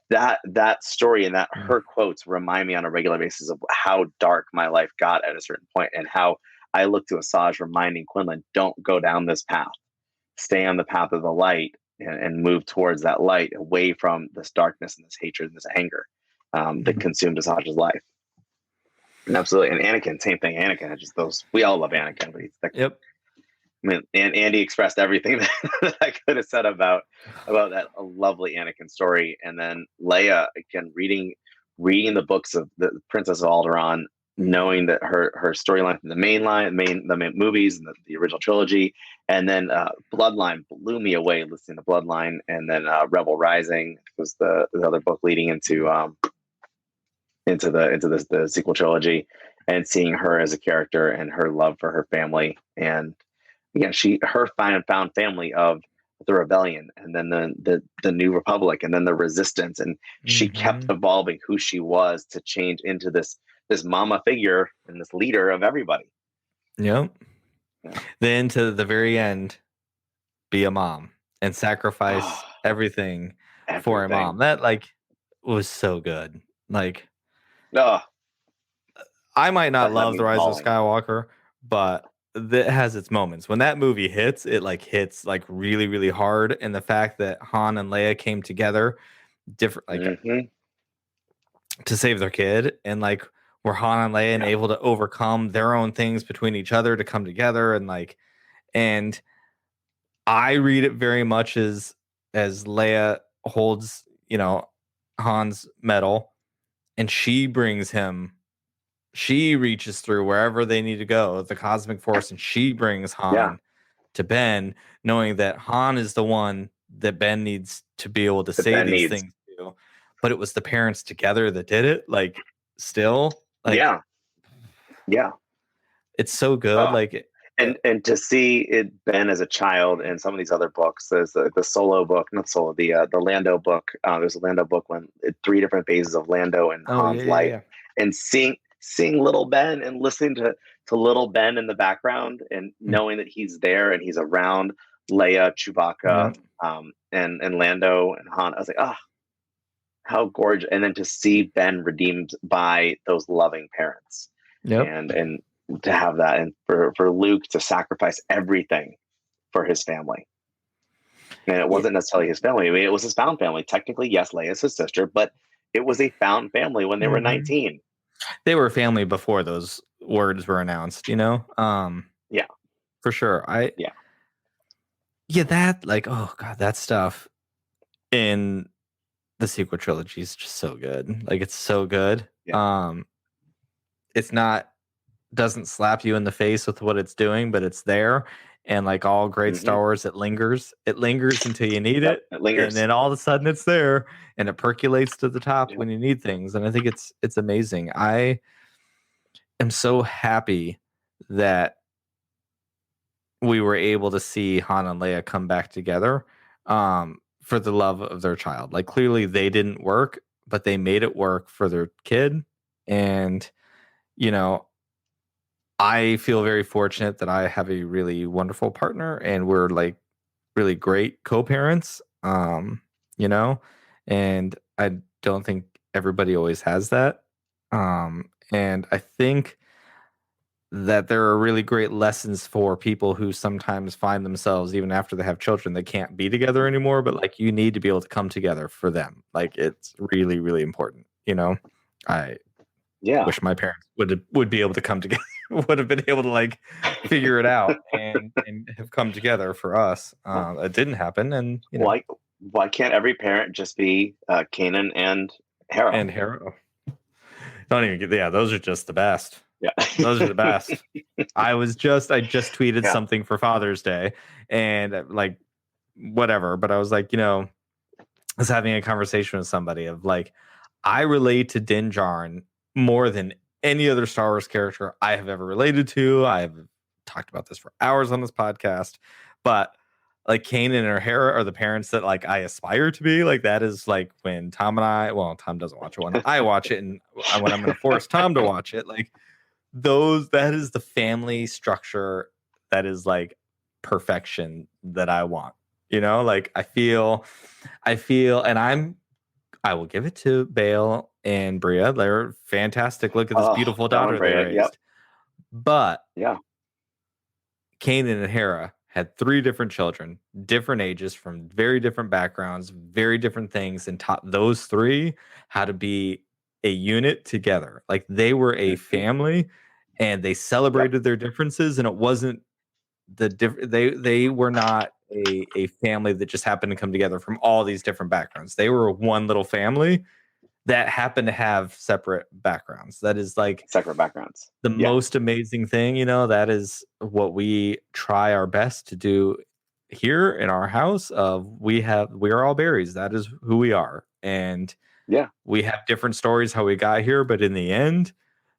that story and that her quotes remind me on a regular basis of how dark my life got at a certain point, and how I look to Asajj reminding Quinlan, don't go down this path. Stay on the path of the light, and move towards that light, away from this darkness and this hatred and this anger that consumed Asajj's life. And absolutely. And Anakin, same thing. Anakin, we all love Anakin, but yep. I mean, and Andy expressed everything that I could have said about that lovely Anakin story. And then Leia, again, reading the books of the Princess of Alderaan, knowing that her storyline from the main movies and the original trilogy, and then Bloodline blew me away listening to Bloodline, and then Rebel Rising was the other book leading into the sequel trilogy, and seeing her as a character and her love for her family. And again, her found family of the rebellion, and then the New Republic, and then the Resistance, and she kept evolving who she was to change into this mama figure and this leader of everybody. Yep. Yeah. Then to the very end, be a mom and sacrifice everything for a mom. That was so good. I might not love The Rise of Skywalker, but that has its moments. When that movie hits, it hits really, really hard. And the fact that Han and Leia came together different, to save their kid, and were Han and Leia and able to overcome their own things between each other to come together, and I read it very much as Leia holds, Han's medal, and she reaches through wherever they need to go, the cosmic force, and she brings Han to Ben, knowing that Han is the one that Ben needs to be able to say these things to. But it was the parents together that did it. It's so good. And to see it, Ben as a child, and some of these other books, there's the Solo book, not Solo, the Lando book. There's a Lando book when 3 different phases of Lando and Han's life, and seeing little Ben and listening to little Ben in the background, and knowing that he's there and he's around Leia, Chewbacca, and Lando and Han. I was like, how gorgeous! And then to see Ben redeemed by those loving parents, and to have that, and for Luke to sacrifice everything for his family. And it wasn't necessarily his family. I mean, it was his found family. Technically, yes, Leia's his sister, but it was a found family when they were 19. They were family before those words were announced, Yeah. For sure. That oh God, that stuff in the sequel trilogy is just so good. It's so good. Yeah. It's not doesn't slap you in the face with what it's doing, but it's there. And like all great Star Hmm. Wars, it lingers. It lingers until you need Yep, it, it and lingers. then all of a sudden it's there, and it percolates to the top Yep. when you need things. And I think it's amazing. I am so happy that we were able to see Han and Leia come back together for the love of their child. Like clearly they didn't work, but they made it work for their kid. And you know, I feel very fortunate that I have a really wonderful partner and we're like really great co-parents. You know, and I don't think everybody always has that. And I think that there are really great lessons for people who sometimes find themselves even after they have children they can't be together anymore, but like you need to be able to come together for them. Like it's really really important, you know. I Yeah. wish my parents would be able to come together, would have been able to like figure it out and have come together for us. Well, It didn't happen, and you know. why can't every parent just be Kanan and Hera? And Hera, don't even get, yeah, those are just the best. Yeah. Those are the best. I just tweeted Yeah. something for Father's Day and like whatever, but I was like, you know, I was having a conversation with somebody of like, I relate to Din Djarin more than any other Star Wars character I have ever related to. I've talked about this for hours on this podcast, but like Kanan and Hera are the parents that like I aspire to be. Like that is like when Tom and I, well, Tom doesn't watch it when I watch it, and when I'm going to force Tom to watch it, like that is the family structure that is like perfection that I want. You know, like I feel, and I will give it to Bale and Bria. They're fantastic. Look at this Oh, beautiful Bell and daughter they Brea. Yep. raised. But Yeah. Kanan and Hera had three different children, different ages, from very different backgrounds, very different things, and taught those three how to be a unit together. Like they were a Hmm. family and they Yep. celebrated their differences, and it wasn't they were not a family that just happened to come together from all these different backgrounds. They were one little family that happened to have separate backgrounds. That is like Separate backgrounds. the Yeah. most amazing thing, you know. That is what we try our best to do here in our house. Of we're all berries. That is who we are, and Yeah. we have different stories how we got here, but in the end,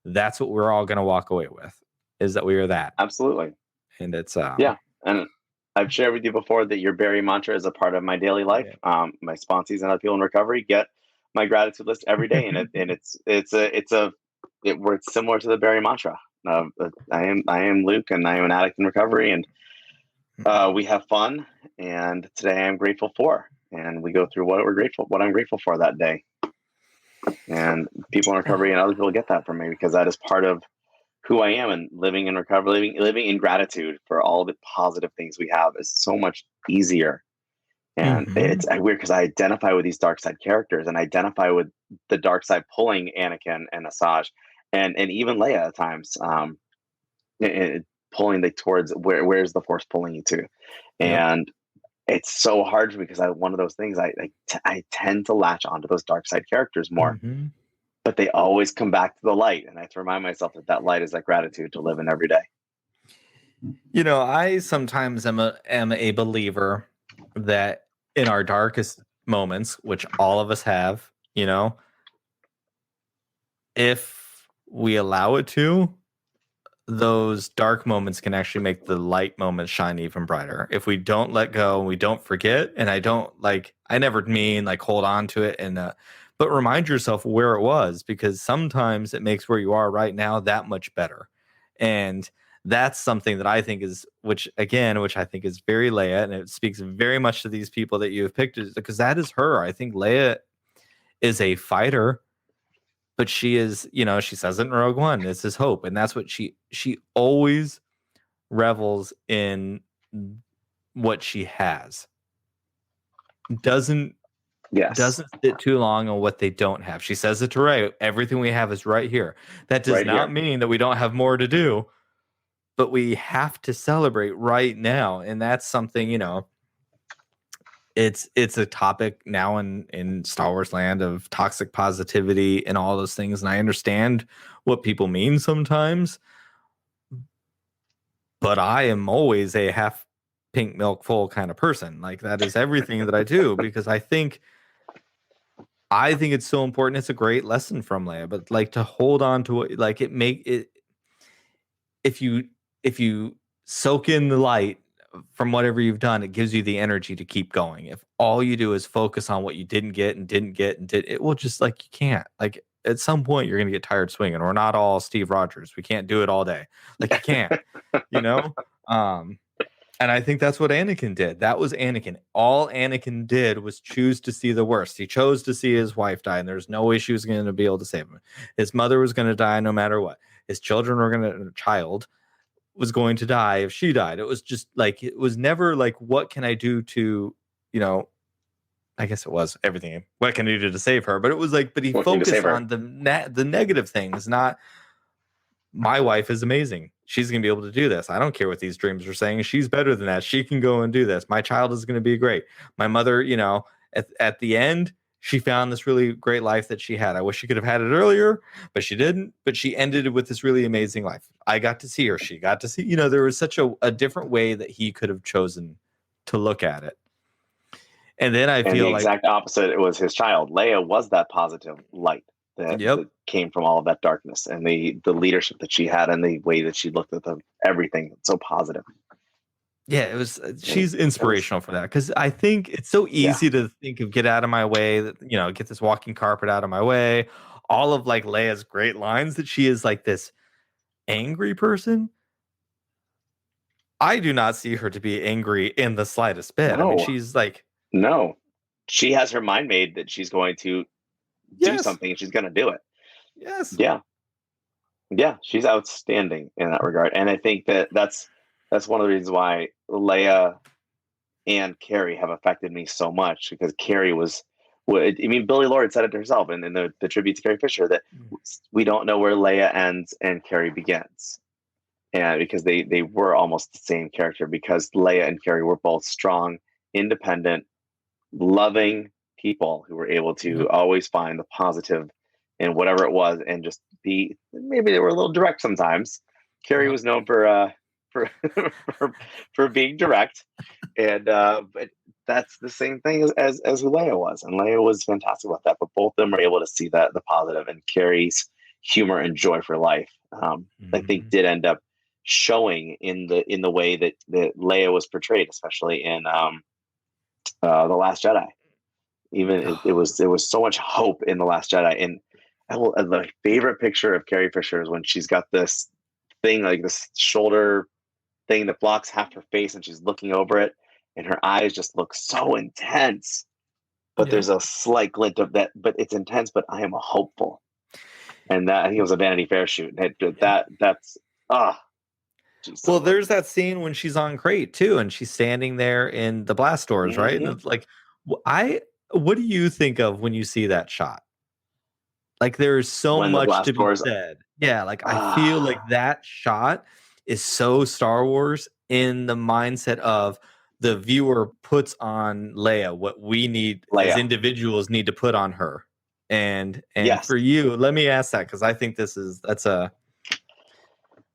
that's what we're all going to walk away with, is that we are that. Absolutely. And it's Yeah. And I've shared with you before that your berry mantra is a part of my daily life. yeah. My sponsees and other people in recovery get my gratitude list every day, and it works similar to the berry mantra. I am Luke, and I am an addict in recovery, and we have fun. And today I'm grateful for, and we go through what I'm grateful for that day. And people in recovery and other people get that from me because that is part of who I am, and living in recovery, living in gratitude for all the positive things we have is so much easier. And Mhm. it's weird because I identify with these dark side characters and identify with the dark side pulling Anakin and Asajj and even Leia at times, pulling towards where's the force pulling you to. Yep. And it's so hard for me because one of those things I tend to latch onto those dark side characters more, Mhm. but they always come back to the light, and I have to remind myself that light is that gratitude to live in every day. You know, I sometimes am a believer that in our darkest moments, which all of us have, you know, if we allow it to, those dark moments can actually make the light moments shine even brighter. If we don't let go and we don't forget, and I never mean like hold on to it but remind yourself where it was, because sometimes it makes where you are right now that much better. And that's something that I think is, which I think is very Leia, and it speaks very much to these people that you have picked, because that is her. I think Leia is a fighter, but she is, you know, she says it in Rogue One, it's his hope, and that's what she always revels in, what she has. Doesn't Yes, doesn't sit too long on what they don't have. She says it to Ray, everything we have is right here. That does right not here. mean that we don't have more to do, but we have to celebrate right now. And that's something, you know, it's a topic now in Star Wars land of toxic positivity and all those things. And I understand what people mean sometimes, but I am always a half pink milk full kind of person. Like that is everything that I do because I think it's so important. It's a great lesson from Leia, but like to hold on to it, like it make it if you if you soak in the light from whatever you've done, it gives you the energy to keep going. If all you do is focus on what you didn't get and didn't get and did, it will just like you can't. Like at some point you're gonna get tired swinging. We're not all Steve Rogers. We can't do it all day. Like you can't, you know. And I think that's what Anakin did. That was Anakin. All Anakin did was choose to see the worst. He chose to see his wife die, and there's no way she was going to be able to save him. His mother was going to die no matter what. His children were going to, child was going to die if she died. It was just like, it was never like, what can I do to, you know, I guess it was everything. What can I do to save her? But it was like, but he focused on the negative things, not my wife is amazing. She's going to be able to do this. I don't care what these dreams are saying. She's better than that. She can go and do this. My child is going to be great. My mother, you know, at the end, she found this really great life that she had. I wish she could have had it earlier, but she didn't. But she ended it with this really amazing life. I got to see her. She got to see, you know, there was such a different way that he could have chosen to look at it. And then I feel the exact opposite, it was his child. Leia was that positive light that came from all of that darkness, and the leadership that she had and the way that she looked at everything so positive. Yeah, it was. She's inspirational for that because I think it's so easy to think of get out of my way, you know, get this walking carpet out of my way. All of like Leia's great lines that she is like this angry person. I do not see her to be angry in the slightest bit. No. I mean, she's like, no, she has her mind made that she's going to do something and she's going to do it. Yes. Yeah, she's outstanding in that regard. And I think that's one of the reasons why Leia and Carrie have affected me so much, because Carrie Billie Lourd said it herself in the tribute to Carrie Fisher, that we don't know where Leia ends and Carrie begins. And because they were almost the same character, because Leia and Carrie were both strong, independent, loving people who were able to always find the positive in whatever it was, and just be, maybe they were a little direct sometimes. Carrie was known for being direct, and but that's the same thing as who Leia was, and Leia was fantastic with that. But both of them were able to see the positive, and Carrie's humor and joy for life, I think, did end up showing in the way that Leia was portrayed, especially in The Last Jedi. Even it was so much hope in The Last Jedi. And the favorite picture of Carrie Fisher is when she's got this thing, like this shoulder thing that blocks half her face, and she's looking over it, and her eyes just look so intense. But there's a slight glint of that, but it's intense, but I am a hopeful. And that, I think it was a Vanity Fair shoot. That's well, there's that scene when she's on Crate too, and she's standing there in the blast doors, right? And it's like, what do you think of when you see that shot? Like, there's so much to be said. Yeah, like I feel like that shot is so Star Wars in the mindset of the viewer puts on Leia what we need as individuals need to put on her. And for you, let me ask that, because I think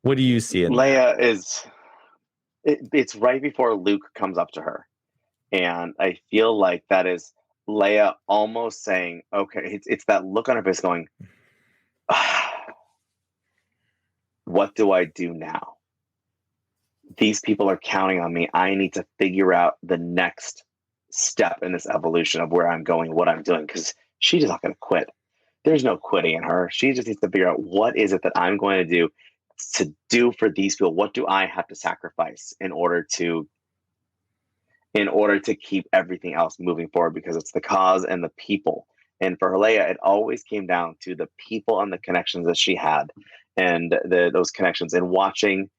what do you see in Leia that? It's right before Luke comes up to her, and I feel like that is Leia almost saying, okay, it's that look on her face going, what do I do now? These people are counting on me. I need to figure out the next step in this evolution of where I'm going, what I'm doing, because she's not going to quit. There's no quitting in her. She just needs to figure out, what is it that I'm going to do for these people? What do I have to sacrifice in order to keep everything else moving forward? Because it's the cause and the people. And for Leia, it always came down to the people and the connections that she had, and those connections. And watching,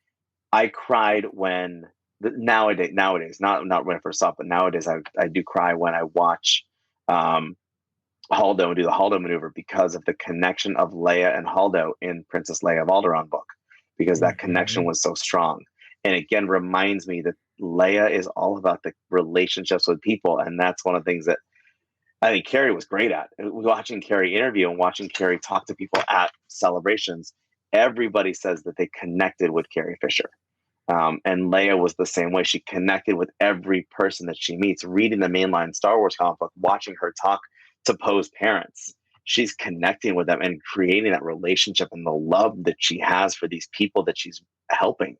I cried when nowadays, not when I first saw it, but nowadays I do cry when I watch Holdo and do the Holdo maneuver, because of the connection of Leia and Holdo in Princess Leia of Alderaan book, because that connection was so strong. And again, reminds me that Leia is all about the relationships with people. And that's one of the things that I think Carrie was great at. Watching Carrie interview and watching Carrie talk to people at celebrations, everybody says that they connected with Carrie Fisher. And Leia was the same way. She connected with every person that she meets, reading the mainline Star Wars comic book, watching her talk to Poe's parents. She's connecting with them and creating that relationship and the love that she has for these people that she's helping.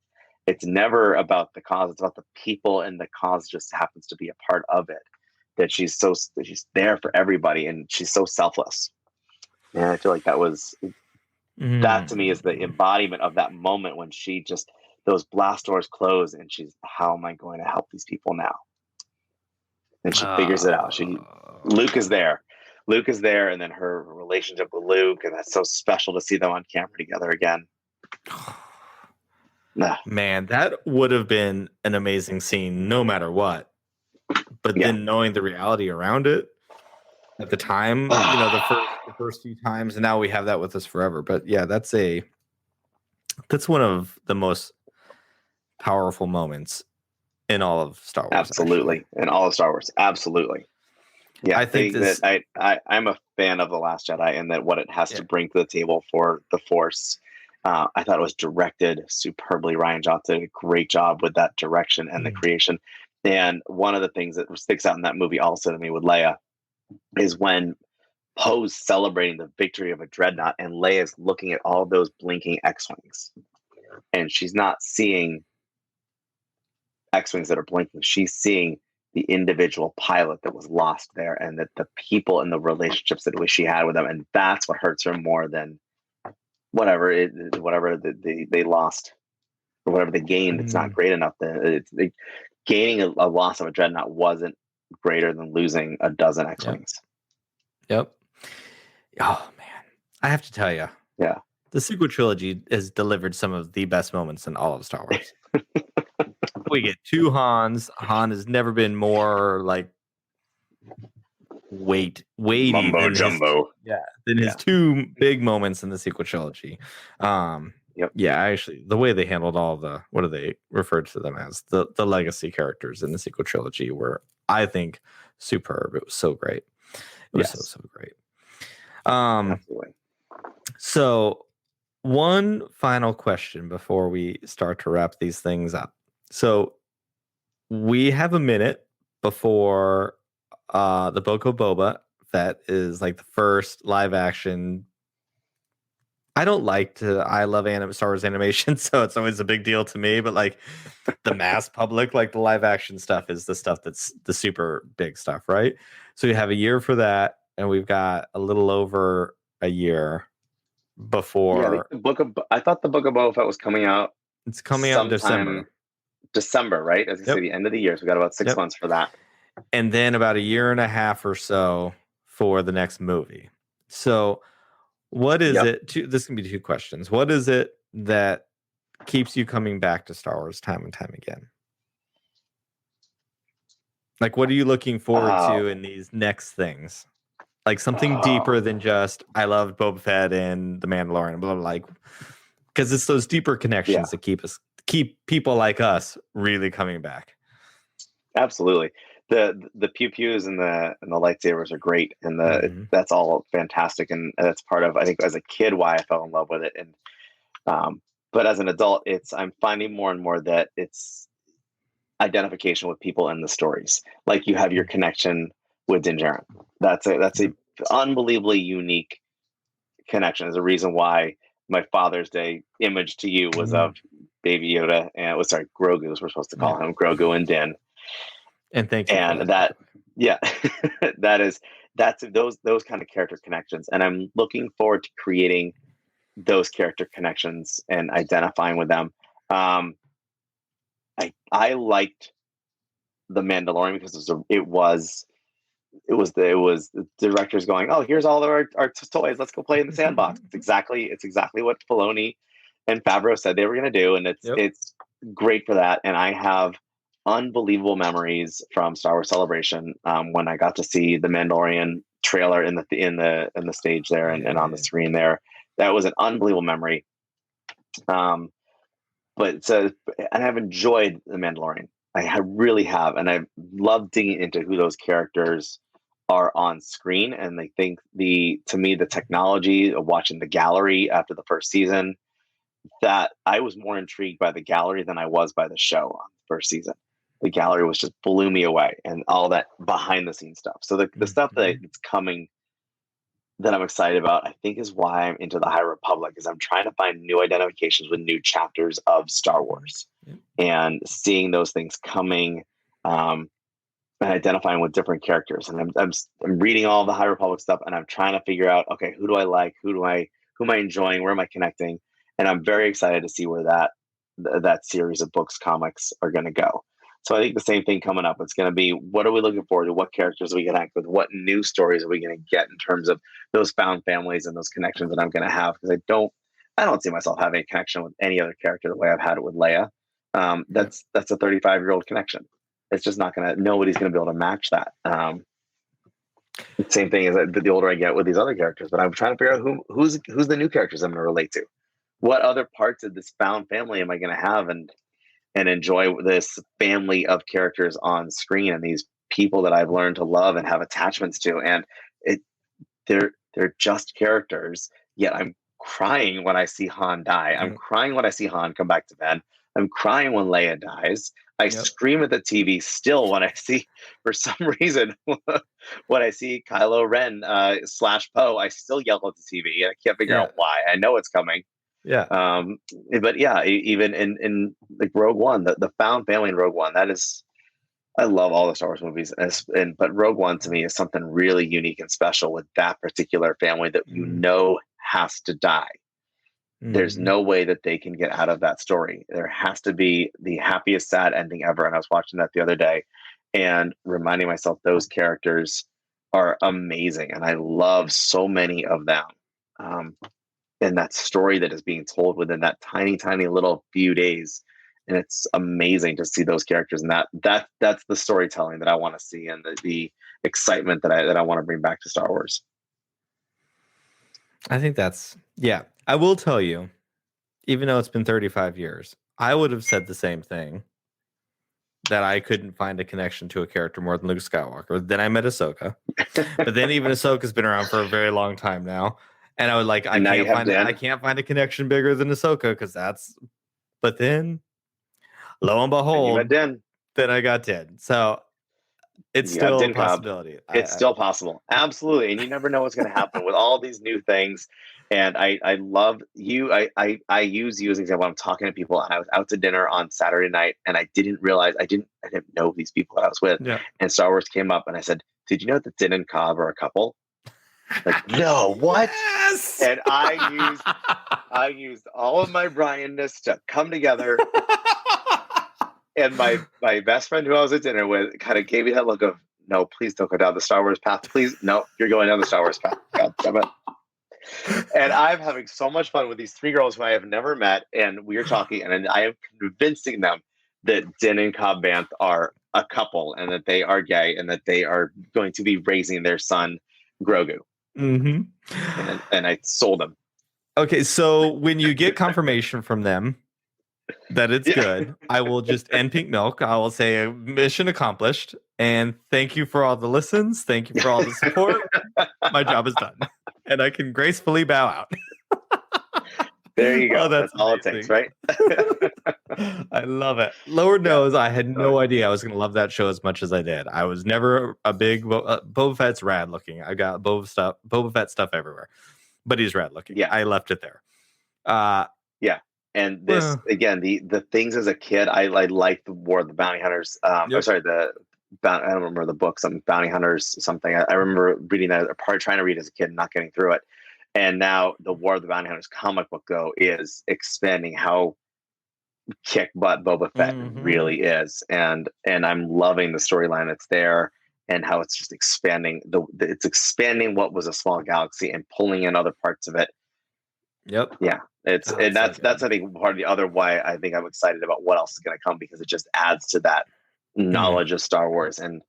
It's never about the cause, it's about the people, and the cause just happens to be a part of it. That she's there for everybody, and she's so selfless. And I feel like that to me is the embodiment of that moment when she just, those blast doors close and she's, how am I going to help these people now? And she figures it out. Luke is there. And then her relationship with Luke, and that's so special to see them on camera together again. Man, that would have been an amazing scene no matter what. But then knowing the reality around it at the time, the first few times, and now we have that with us forever. But yeah, that's one of the most powerful moments in all of Star Wars. Absolutely. Actually. In all of Star Wars. Absolutely. Yeah, I think I'm a fan of The Last Jedi, and that what it has to bring to the table for the Force. I thought it was directed superbly. Rian Johnson did a great job with that direction and the creation. And one of the things that sticks out in that movie also to me with Leia is when Poe's celebrating the victory of a dreadnought, and Leia's looking at all those blinking X-Wings. And she's not seeing X-Wings that are blinking. She's seeing the individual pilot that was lost there, and that the people and the relationships that she had with them. And that's what hurts her more than whatever they lost or whatever they gained. It's not great enough. Gaining a loss of a dreadnought wasn't greater than losing a dozen X-Wings. Yep. Oh man, I have to tell you. Yeah. The sequel trilogy has delivered some of the best moments in all of Star Wars. We get two Hans. Han has never been more like weighty Mumbo jumbo. Than his two big moments in the sequel trilogy. Yeah, actually, the way they handled all the, what do they refer to them as? The legacy characters in the sequel trilogy were, I think, superb. It was so great. It was so great. Absolutely. So one final question before we start to wrap these things up. So we have a minute before the Book of Boba Fett is like the first live action. I don't like I love Star Wars animation, so it's always a big deal to me. But like the mass public, like the live action stuff is the stuff that's the super big stuff, right? So you have a year for that, and we've got a little over a year before. I thought the Book of Boba Fett was coming out. It's coming out in December, right? As you say, the end of the year. So we got about 6 months for that. And then about a year and a half or so for the next movie. So what is it? This can be two questions. What is it that keeps you coming back to Star Wars time and time again? Like, what are you looking forward to in these next things? Like something deeper than just, I loved Boba Fett and The Mandalorian, blah, blah, like, because it's those deeper connections that keep people like us really coming back. Absolutely. The pew pews and the lightsabers are great, and that's all fantastic, and that's part of, I think, as a kid, why I fell in love with it. And but as an adult, I'm finding more and more that it's identification with people and the stories. Like you have your connection with Din Djarin. That's a unbelievably unique connection. There's a reason why my Father's Day image to you was of Baby Yoda, and it was Grogu, as we're supposed to call him, Grogu and Din. And thank you. And that's those kind of character connections. And I'm looking forward to creating those character connections and identifying with them. I liked The Mandalorian because it was the directors going, oh, here's all of our toys. Let's go play in the sandbox. It's exactly what Filoni and Favreau said they were going to do. And it's great for that. And I have unbelievable memories from Star Wars Celebration when I got to see the Mandalorian trailer in the stage there and on the screen there. That was an unbelievable memory. And I've enjoyed the Mandalorian. I really have, and I love digging into who those characters are on screen. And I think to me the technology of watching the gallery after the first season, that I was more intrigued by the gallery than I was by the show on the first season. The gallery was just blew me away, and all that behind the scenes stuff. So the stuff Mhm. that's coming that I'm excited about, I think, is why I'm into the High Republic, is I'm trying to find new identifications with new chapters of Star Wars, Yep. and seeing those things coming, um, and identifying with different characters. And I'm reading all the High Republic stuff, and I'm trying to figure out, okay, who do I like? Who am I enjoying? Where am I connecting? And I'm very excited to see where that series of books, comics are going to go. So I think the same thing coming up. It's going to be, what are we looking forward to? What characters are we going to act with? What new stories are we going to get in terms of those found families and those connections that I'm going to have? Because I don't see myself having a connection with any other character the way I've had it with Leia. Yep. That's a 35-year-old connection. It's just not going to. Nobody's going to be able to match that. Same thing as the older I get with these other characters. But I'm trying to figure out who's the new characters I'm going to relate to. What other parts of this found family am I going to have and enjoy this family of characters on screen, and these people that I've learned to love and have attachments to, and it they're just characters, yet I'm crying when I see Han die. I'm Yep. crying when I see Han come back to Ben. I'm crying when Leia dies. I Yep. scream at the TV still when I see, for some reason, when I see Kylo Ren slash Poe, I still yell at the TV, and I can't figure Yeah. out why. I know it's coming. Yeah. But yeah, even in like Rogue One, the found family in Rogue One, that is, I love all the Star Wars movies, but Rogue One to me is something really unique and special with that particular family that has to die. There's Mhm. no way that they can get out of that story. There has to be the happiest sad ending ever. And I was watching that the other day and reminding myself those characters are amazing, and I love so many of them. Um, and that story that is being told within that tiny, tiny little few days. And it's amazing to see those characters, and that's the storytelling that I want to see, and the excitement that I want to bring back to Star Wars. I think yeah. I will tell you, even though it's been 35 years, I would have said the same thing, that I couldn't find a connection to a character more than Luke Skywalker. Then I met Ahsoka. But then even Ahsoka's been around for a very long time now. And I was like, And now you have I Dan. can't find a connection bigger than Ahsoka, because but then lo and And you met behold, Dan. then I got Din. So it's You have still a Din Cobb. possibility. It's still possible. Absolutely. And you never know what's going to happen with all these new things. And I love you. I use you as an example. I'm talking to people, and I was out to dinner on Saturday night, and I didn't realize I didn't know these people that I was with. Yeah. And Star Wars came up, and I said, "Did you know that Din and Cobb are a couple?" Like, no, what? Yes! And I used all of my Brianness to come together. And my best friend who I was at dinner with kind of gave me that look of, no, please don't go down the Star Wars path. Please, no, you're going down the Star Wars path. God damn it. And I'm having so much fun with these three girls who I have never met, and we are talking, and I am convincing them that Din and Cobb Vanth are a couple, and that they are gay, and that they are going to be raising their son Grogu. Mm-hmm. And I sold them. Okay, so when you get confirmation from them that it's good, I will just end Pink Milk. I will say mission accomplished, and thank you for all the listens. Thank you for all the support. My job is done, and I can gracefully bow out. There you go. Oh, that's all it takes, right? I love it. Lord knows I had no idea I was going to love that show as much as I did. I was never a big Boba Fett's rad looking. I got Boba Fett stuff everywhere, but he's rad looking. Yeah, I left it there. Yeah. And this again, the things as a kid, I liked the War of the Bounty Hunters. Yep. Sorry, I don't remember the book, some Bounty Hunters, something. I remember reading that, or probably trying to read as a kid and not getting through it. And now the War of the Bounty Hunters comic book, though, is expanding how kick butt Boba Fett really is, and I'm loving the storyline that's there, and how it's just expanding it's expanding what was a small galaxy and pulling in other parts of it. Yep. Yeah. That's I think part of the other why I think I'm excited about what else is going to come, because it just adds to that knowledge of Star Wars. And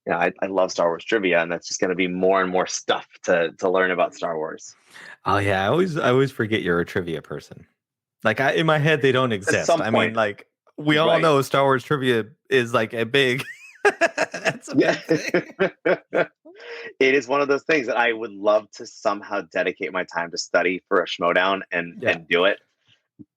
I love Star Wars trivia, and that's just going to be more and more stuff to learn about Star Wars. Oh yeah, I always forget you're a trivia person. Like in my head, they don't exist. I mean, like we all know Star Wars trivia is like a big. That's a big thing. It is one of those things that I would love to somehow dedicate my time to study for a Schmodown and do it.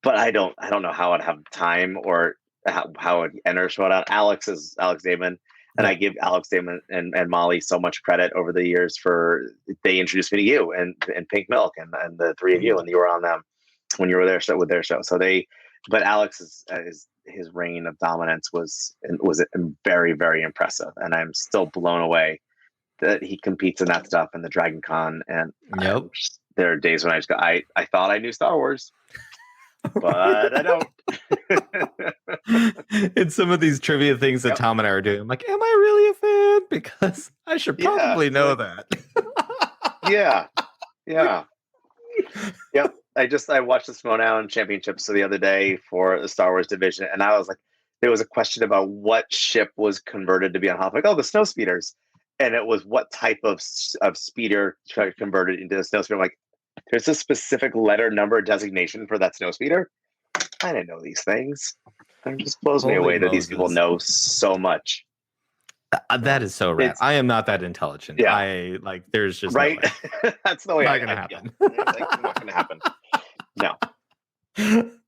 but I don't know how I'd have time or how I'd enter a showdown. Alex is Alex Damon, and I Yeah. give Alex Damon and Molly so much credit over the years for they introduced me to you and Pink Milk and the three of you, and you were on them when you were there with their show. So but Alex is his reign of dominance was very, very impressive, and I'm still blown away that he competes in that stuff and the Dragon Con. And Yep. there are days when I just go, I thought I knew Star Wars, but I don't. In some of these trivia things that Tom and I are doing, I'm like, am I really a fan? Because I should probably know that. Yeah. Yep. I watched the Schmoedown Championships the other day for the Star Wars division, and I was like, there was a question about what ship was converted to be on Hoth. Like, oh, the snow speeders, and it was what type of speeder converted into the snow speeder. I'm like, there's a specific letter number designation for that snow speeder. I didn't know these things. It just blows me away that these people know so much. That is so rad. I am not that intelligent. Yeah. There's just right. No way. That's the way not gonna happen. Not gonna happen. No,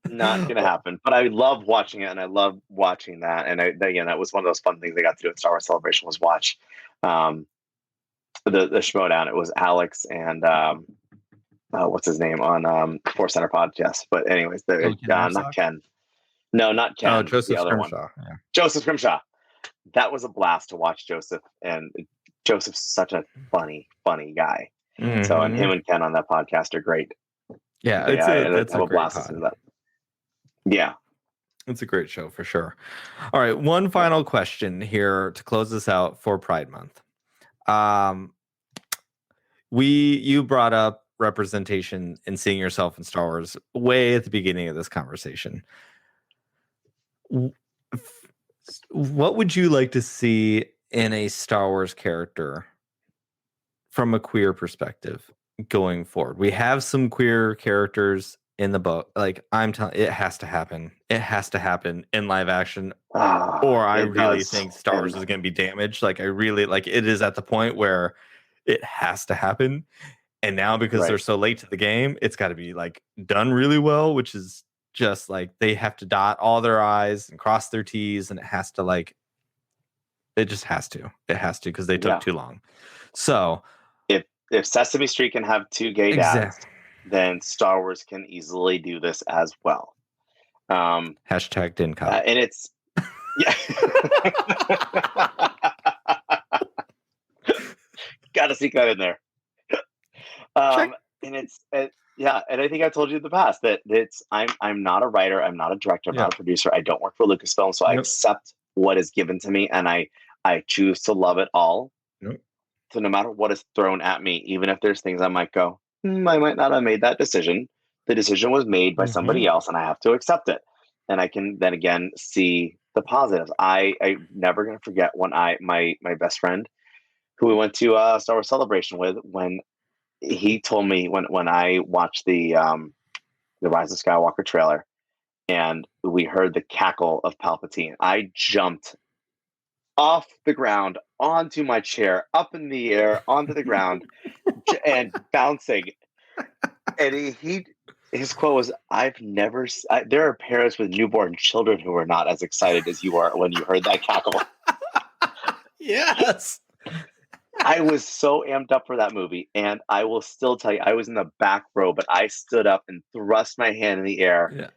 not gonna happen. But I love watching it, and I love watching that. And again, that was one of those fun things I got to do at Star Wars Celebration was watch the Schmoedown. It was Alex and what's his name on Force Center Pod? Yes, but anyways, not Ken. No, not Ken. Oh, Joseph the other Scrimshaw. One. Yeah. Joseph Scrimshaw. That was a blast to watch Joseph, and Joseph's such a funny guy. Mm-hmm. So, and him and Ken on that podcast are great. Yeah, it's a blast to that. Yeah, it's a great show for sure. All right, one final question here to close this out for Pride Month. You brought up representation and seeing yourself in Star Wars way at the beginning of this conversation. What would you like to see in a Star Wars character from a queer perspective going forward? We have some queer characters in the book. Like, I'm telling, it has to happen. It has to happen in live action, or I really think Star Wars is going to be damaged. Like, I really it is at the point where it has to happen. And now, because they're so late to the game, it's got to be done really well, which is just they have to dot all their I's and cross their T's, and it has to it just has to. It has to, because they took too long. So if Sesame Street can have two gay dads, then Star Wars can easily do this as well. Hashtag didn't cut. And it's gotta sneak that in there. And it's and I think I told you in the past that I'm not a writer, I'm not a director, I'm not a producer, I don't work for Lucasfilm, so I accept what is given to me, and I choose to love it all. So no matter what is thrown at me, even if there's things I might go, I might not have made that decision. The decision was made by somebody else, and I have to accept it. And I can then again see the positives. I'm never going to forget when my best friend, who we went to Star Wars Celebration with, when he told me when I watched the Rise of Skywalker trailer, and we heard the cackle of Palpatine, I jumped off the ground onto my chair, up in the air, onto the ground, and bouncing. And his quote was, there are parents with newborn children who are not as excited as you are when you heard that cackle. Yes. I was so amped up for that movie, and I will still tell you, I was in the back row, but I stood up and thrust my hand in the air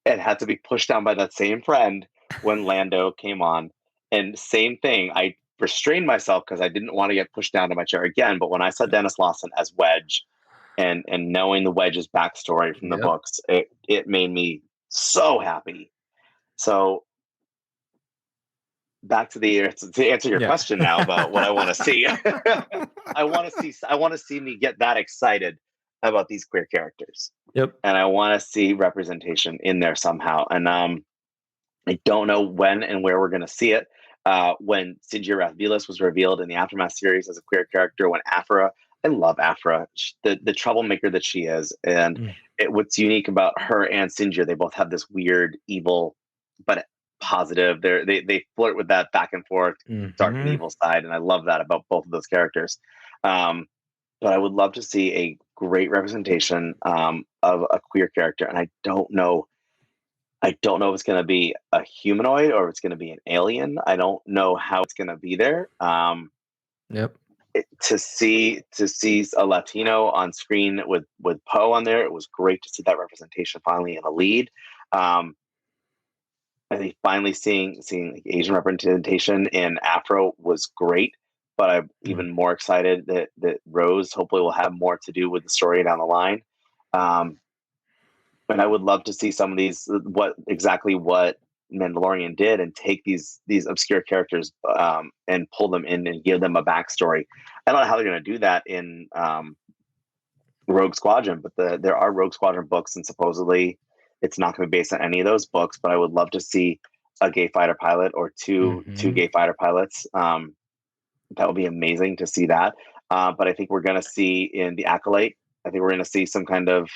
and had to be pushed down by that same friend when Lando came on. And same thing, I restrained myself because I didn't want to get pushed down to my chair again. But when I saw Dennis Lawson as Wedge, and knowing the Wedge's backstory from the books, it made me so happy. So back to answer your question now about what I want to see. I want to see me get that excited about these queer characters. And I want to see representation in there somehow. And I don't know when and where we're going to see it. When Sinjir Rathvelis was revealed in the Aftermath series as a queer character, when Aphra, I love Aphra, the troublemaker that she is. And what's unique about her and Sinjir, they both have this weird, evil, but positive. They flirt with that back and forth, dark and evil side. And I love that about both of those characters. But I would love to see a great representation of a queer character, and I don't know. I don't know if it's going to be a humanoid or if it's going to be an alien. I don't know how it's going to be there. Yep. To see a Latino on screen with Poe on there, it was great to see that representation finally in a lead. I think finally seeing like Asian representation in Afro was great, but I'm even more excited that Rose hopefully will have more to do with the story down the line. And I would love to see some of these what Mandalorian did and take these obscure characters and pull them in and give them a backstory. I don't know how they're going to do that in Rogue Squadron, but there are Rogue Squadron books, and supposedly it's not going to be based on any of those books. But I would love to see a gay fighter pilot or two gay fighter pilots. That would be amazing to see that. But I think we're going to see in the Acolyte, I think we're going to see some kind of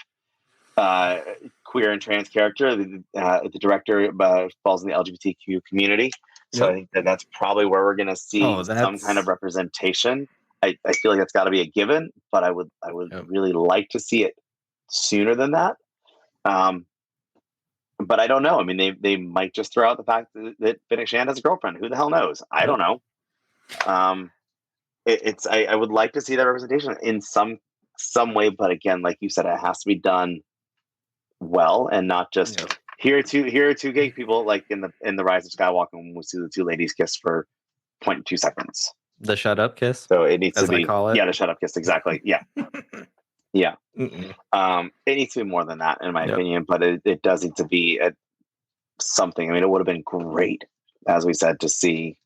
queer and trans character. The director falls in the LGBTQ community, so I think that's probably where we're going to see some kind of representation. I feel like that's got to be a given, but I would really like to see it sooner than that. But I don't know. I mean, they might just throw out the fact that Fennec Shand has a girlfriend. Who the hell knows? I don't know. I would like to see that representation in some way, but again, like you said, it has to be done well and not just here are two gay people, like in the Rise of Skywalker when we see the two ladies kiss for 0.2 seconds. The shut up kiss. So it needs as to be I call it. The shut up kiss, exactly. Yeah. Yeah. It needs to be more than that in my opinion, but it does need to be something. I mean, it would have been great, as we said, to see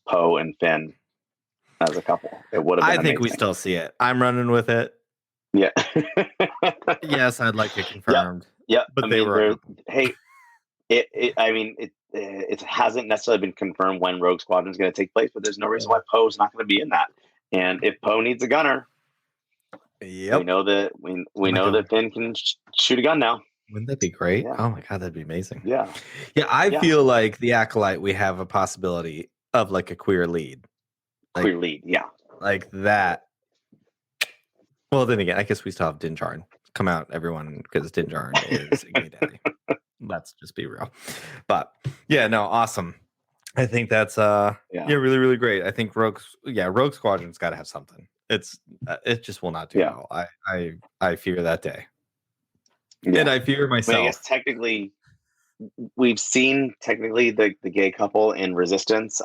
Poe and Finn as a couple. It would have been amazing. We still see it. I'm running with it. Yeah. Yes, I'd like it confirmed. Yeah. But they were. Hey, it hasn't necessarily been confirmed when Rogue Squadron is going to take place, but there's no reason why Poe's not going to be in that. And if Poe needs a gunner, we know that we know that Finn can shoot a gun now. Wouldn't that be great? Yeah. Oh my god, that'd be amazing. Yeah. I feel like the Acolyte, we have a possibility of like a queer lead. Like that. Well, then again, I guess we still have Din Djarin. Come out, everyone, because Din Djarin is a gay daddy. Let's just be real. But yeah, no, awesome. I think that's really, really great. I think Rogue Squadron's got to have something. It just will not do well. I fear that day. Yeah. And I fear myself. I guess technically, we've seen the gay couple in Resistance.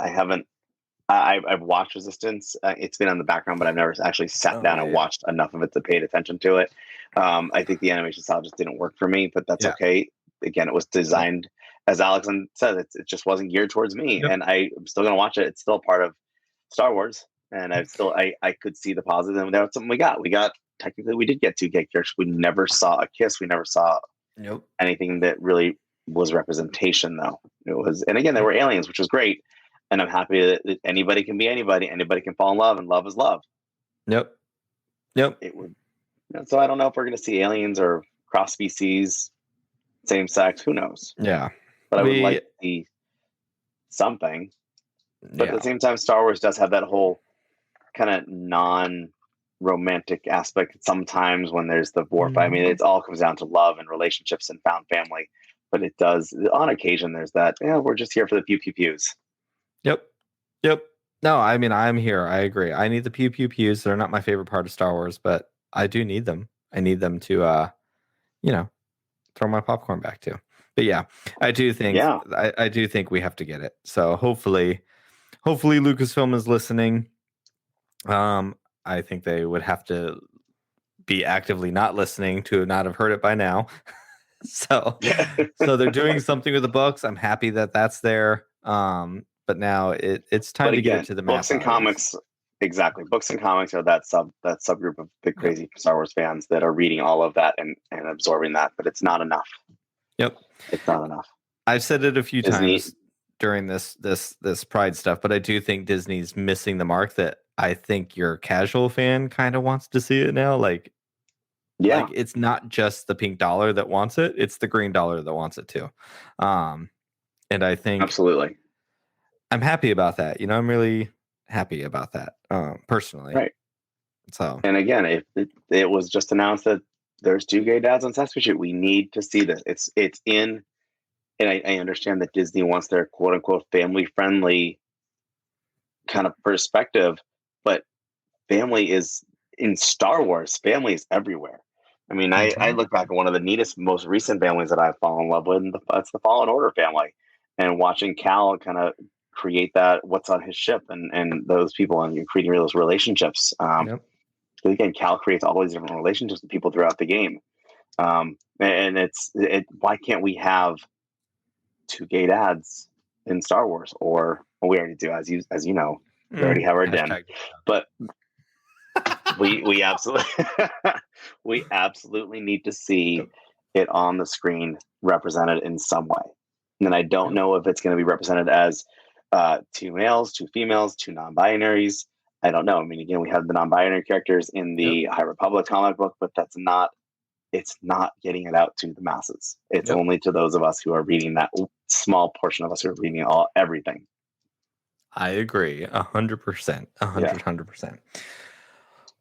I've watched Resistance. It's been on the background, but I've never actually sat down and watched enough of it to pay attention to it. I think the animation style just didn't work for me, but that's okay. Again, it was designed, as Alex said, it just wasn't geared towards me, and I'm still going to watch it. It's still part of Star Wars, and I could see the positive, and that's something we got. Technically, we did get two gay characters. We never saw a kiss. We never saw anything that really was representation, though. It was, and again, they were aliens, which was great. And I'm happy that anybody can be anybody. Anybody can fall in love, and love is love. Yep. It would. So I don't know if we're going to see aliens or cross species, same sex. Who knows? Yeah. But I would like to see something. But at the same time, Star Wars does have that whole kind of non-romantic aspect sometimes when there's the warfight. I mean, it all comes down to love and relationships and found family. But it does, on occasion, there's that, we're just here for the pew-pew-pews. Yep. No, I mean, I'm here. I agree. I need the pew-pew-pews. They're not my favorite part of Star Wars, but I do need them. I need them to, throw my popcorn back to. But yeah, I do think I do think we have to get it. So hopefully Lucasfilm is listening. I think they would have to be actively not listening to not have heard it by now. So they're doing something with the books. I'm happy that that's there. But now it's time to get it to the books and comics. Exactly. Books and comics are that subgroup of the crazy Star Wars fans that are reading all of that and absorbing that, but it's not enough. Yep. It's not enough. I've said it a few times during this Pride stuff, but I do think Disney's missing the mark. That I think your casual fan kind of wants to see it now. Like it's not just the pink dollar that wants it, it's the green dollar that wants it too. And I think absolutely I'm happy about that. I'm really happy about that personally. Right. So, and again, if it was just announced that there's 2 gay dads on Sesame Street, we need to see this. It's in, and I understand that Disney wants their quote unquote family friendly kind of perspective, but family is in Star Wars. Family is everywhere. I mean, I look back at one of the neatest, most recent families that I've fallen in love with, and it's the Fallen Order family, and watching Cal kind of create that what's on his ship and those people and creating those relationships. yep. Again, Cal creates all these different relationships with people throughout the game, and why can't we have 2 gay dads in Star Wars? Or well, we already do, as you know, we already have our den, but we absolutely we absolutely need to see it on the screen represented in some way. And I don't know if it's going to be represented as 2 males, 2 females, 2 non-binaries. I don't know. I mean, again, we have the non-binary characters in the High Republic comic book, but it's not getting it out to the masses. It's only to those of us who are reading, that small portion of us who are reading everything. I agree 100%. 100%.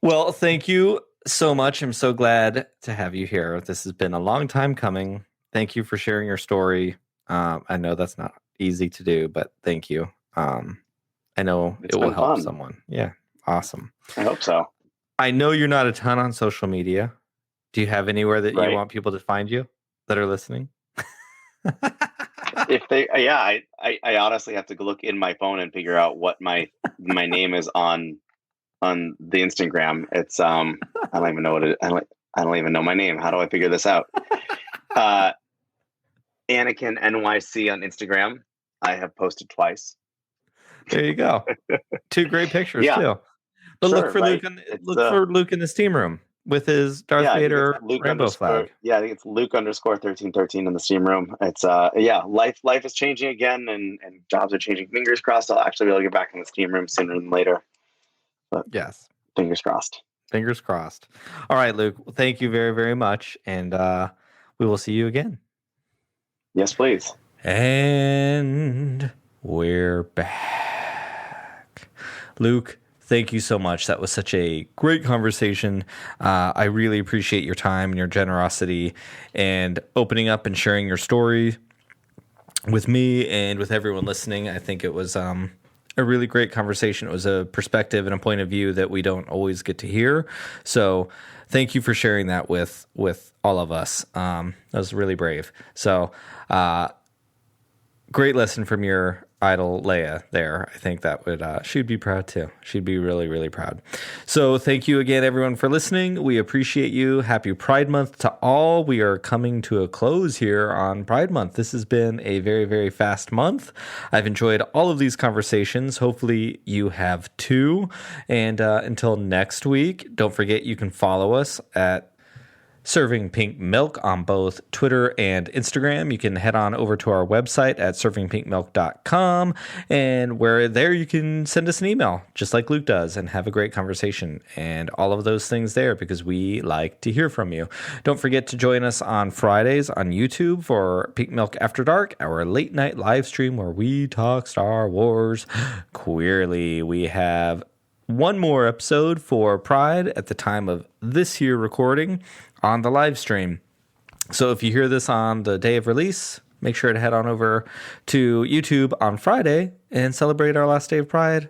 Well, thank you so much. I'm so glad to have you here. This has been a long time coming. Thank you for sharing your story. I know that's not easy to do, but thank you. I know it will help someone. Yeah. Awesome. I hope so. I know you're not a ton on social media. Do you have anywhere that you want people to find you that are listening? If they, I honestly have to look in my phone and figure out what my name is on the Instagram. It's I don't even know what it. I don't even know my name. How do I figure this out? Anakin NYC on Instagram. I have posted twice. There you go. 2 great pictures too. But look for Luke. For Luke in the steam room with his Darth Vader rainbow flag. Yeah, I think it's Luke _1313 in the steam room. It's life is changing again, and jobs are changing. Fingers crossed, I'll actually be able to get back in the steam room sooner than later. But yes, fingers crossed. Fingers crossed. All right, Luke. Thank you very, very much, and we will see you again. Yes, please. And we're back. Luke, thank you so much. That was such a great conversation. I really appreciate your time and your generosity and opening up and sharing your story with me and with everyone listening. I think it was a really great conversation. It was a perspective and a point of view that we don't always get to hear. So thank you for sharing that with all of us. That was really brave. So great lesson from your idol Leia there. I think that would she'd be proud too. She'd be really, really proud. So thank you again, everyone, for listening. We appreciate you. Happy Pride Month to all. We are coming to a close here on Pride Month. This has been a very, very fast month. I've enjoyed all of these conversations. Hopefully you have too. And until next week, don't forget you can follow us at Serving Pink Milk on both Twitter and Instagram. You can head on over to our website at servingpinkmilk.com, and where there you can send us an email, just like Luke does, and have a great conversation, and all of those things there, because we like to hear from you. Don't forget to join us on Fridays on YouTube for Pink Milk After Dark, our late night live stream where we talk Star Wars queerly. We have one more episode for Pride at the time of this here recording on the live stream. So if you hear this on the day of release, make sure to head on over to YouTube on Friday and celebrate our last day of Pride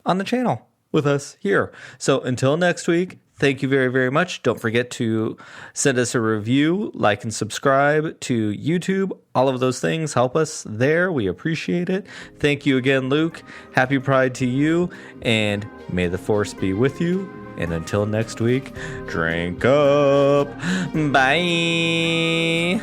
on the channel with us here. So until next week, thank you very, very much. Don't forget to send us a review, like and subscribe to YouTube. All of those things help us there. We appreciate it. Thank you again, Luke. Happy Pride to you, and may the Force be with you. And until next week, drink up. Bye.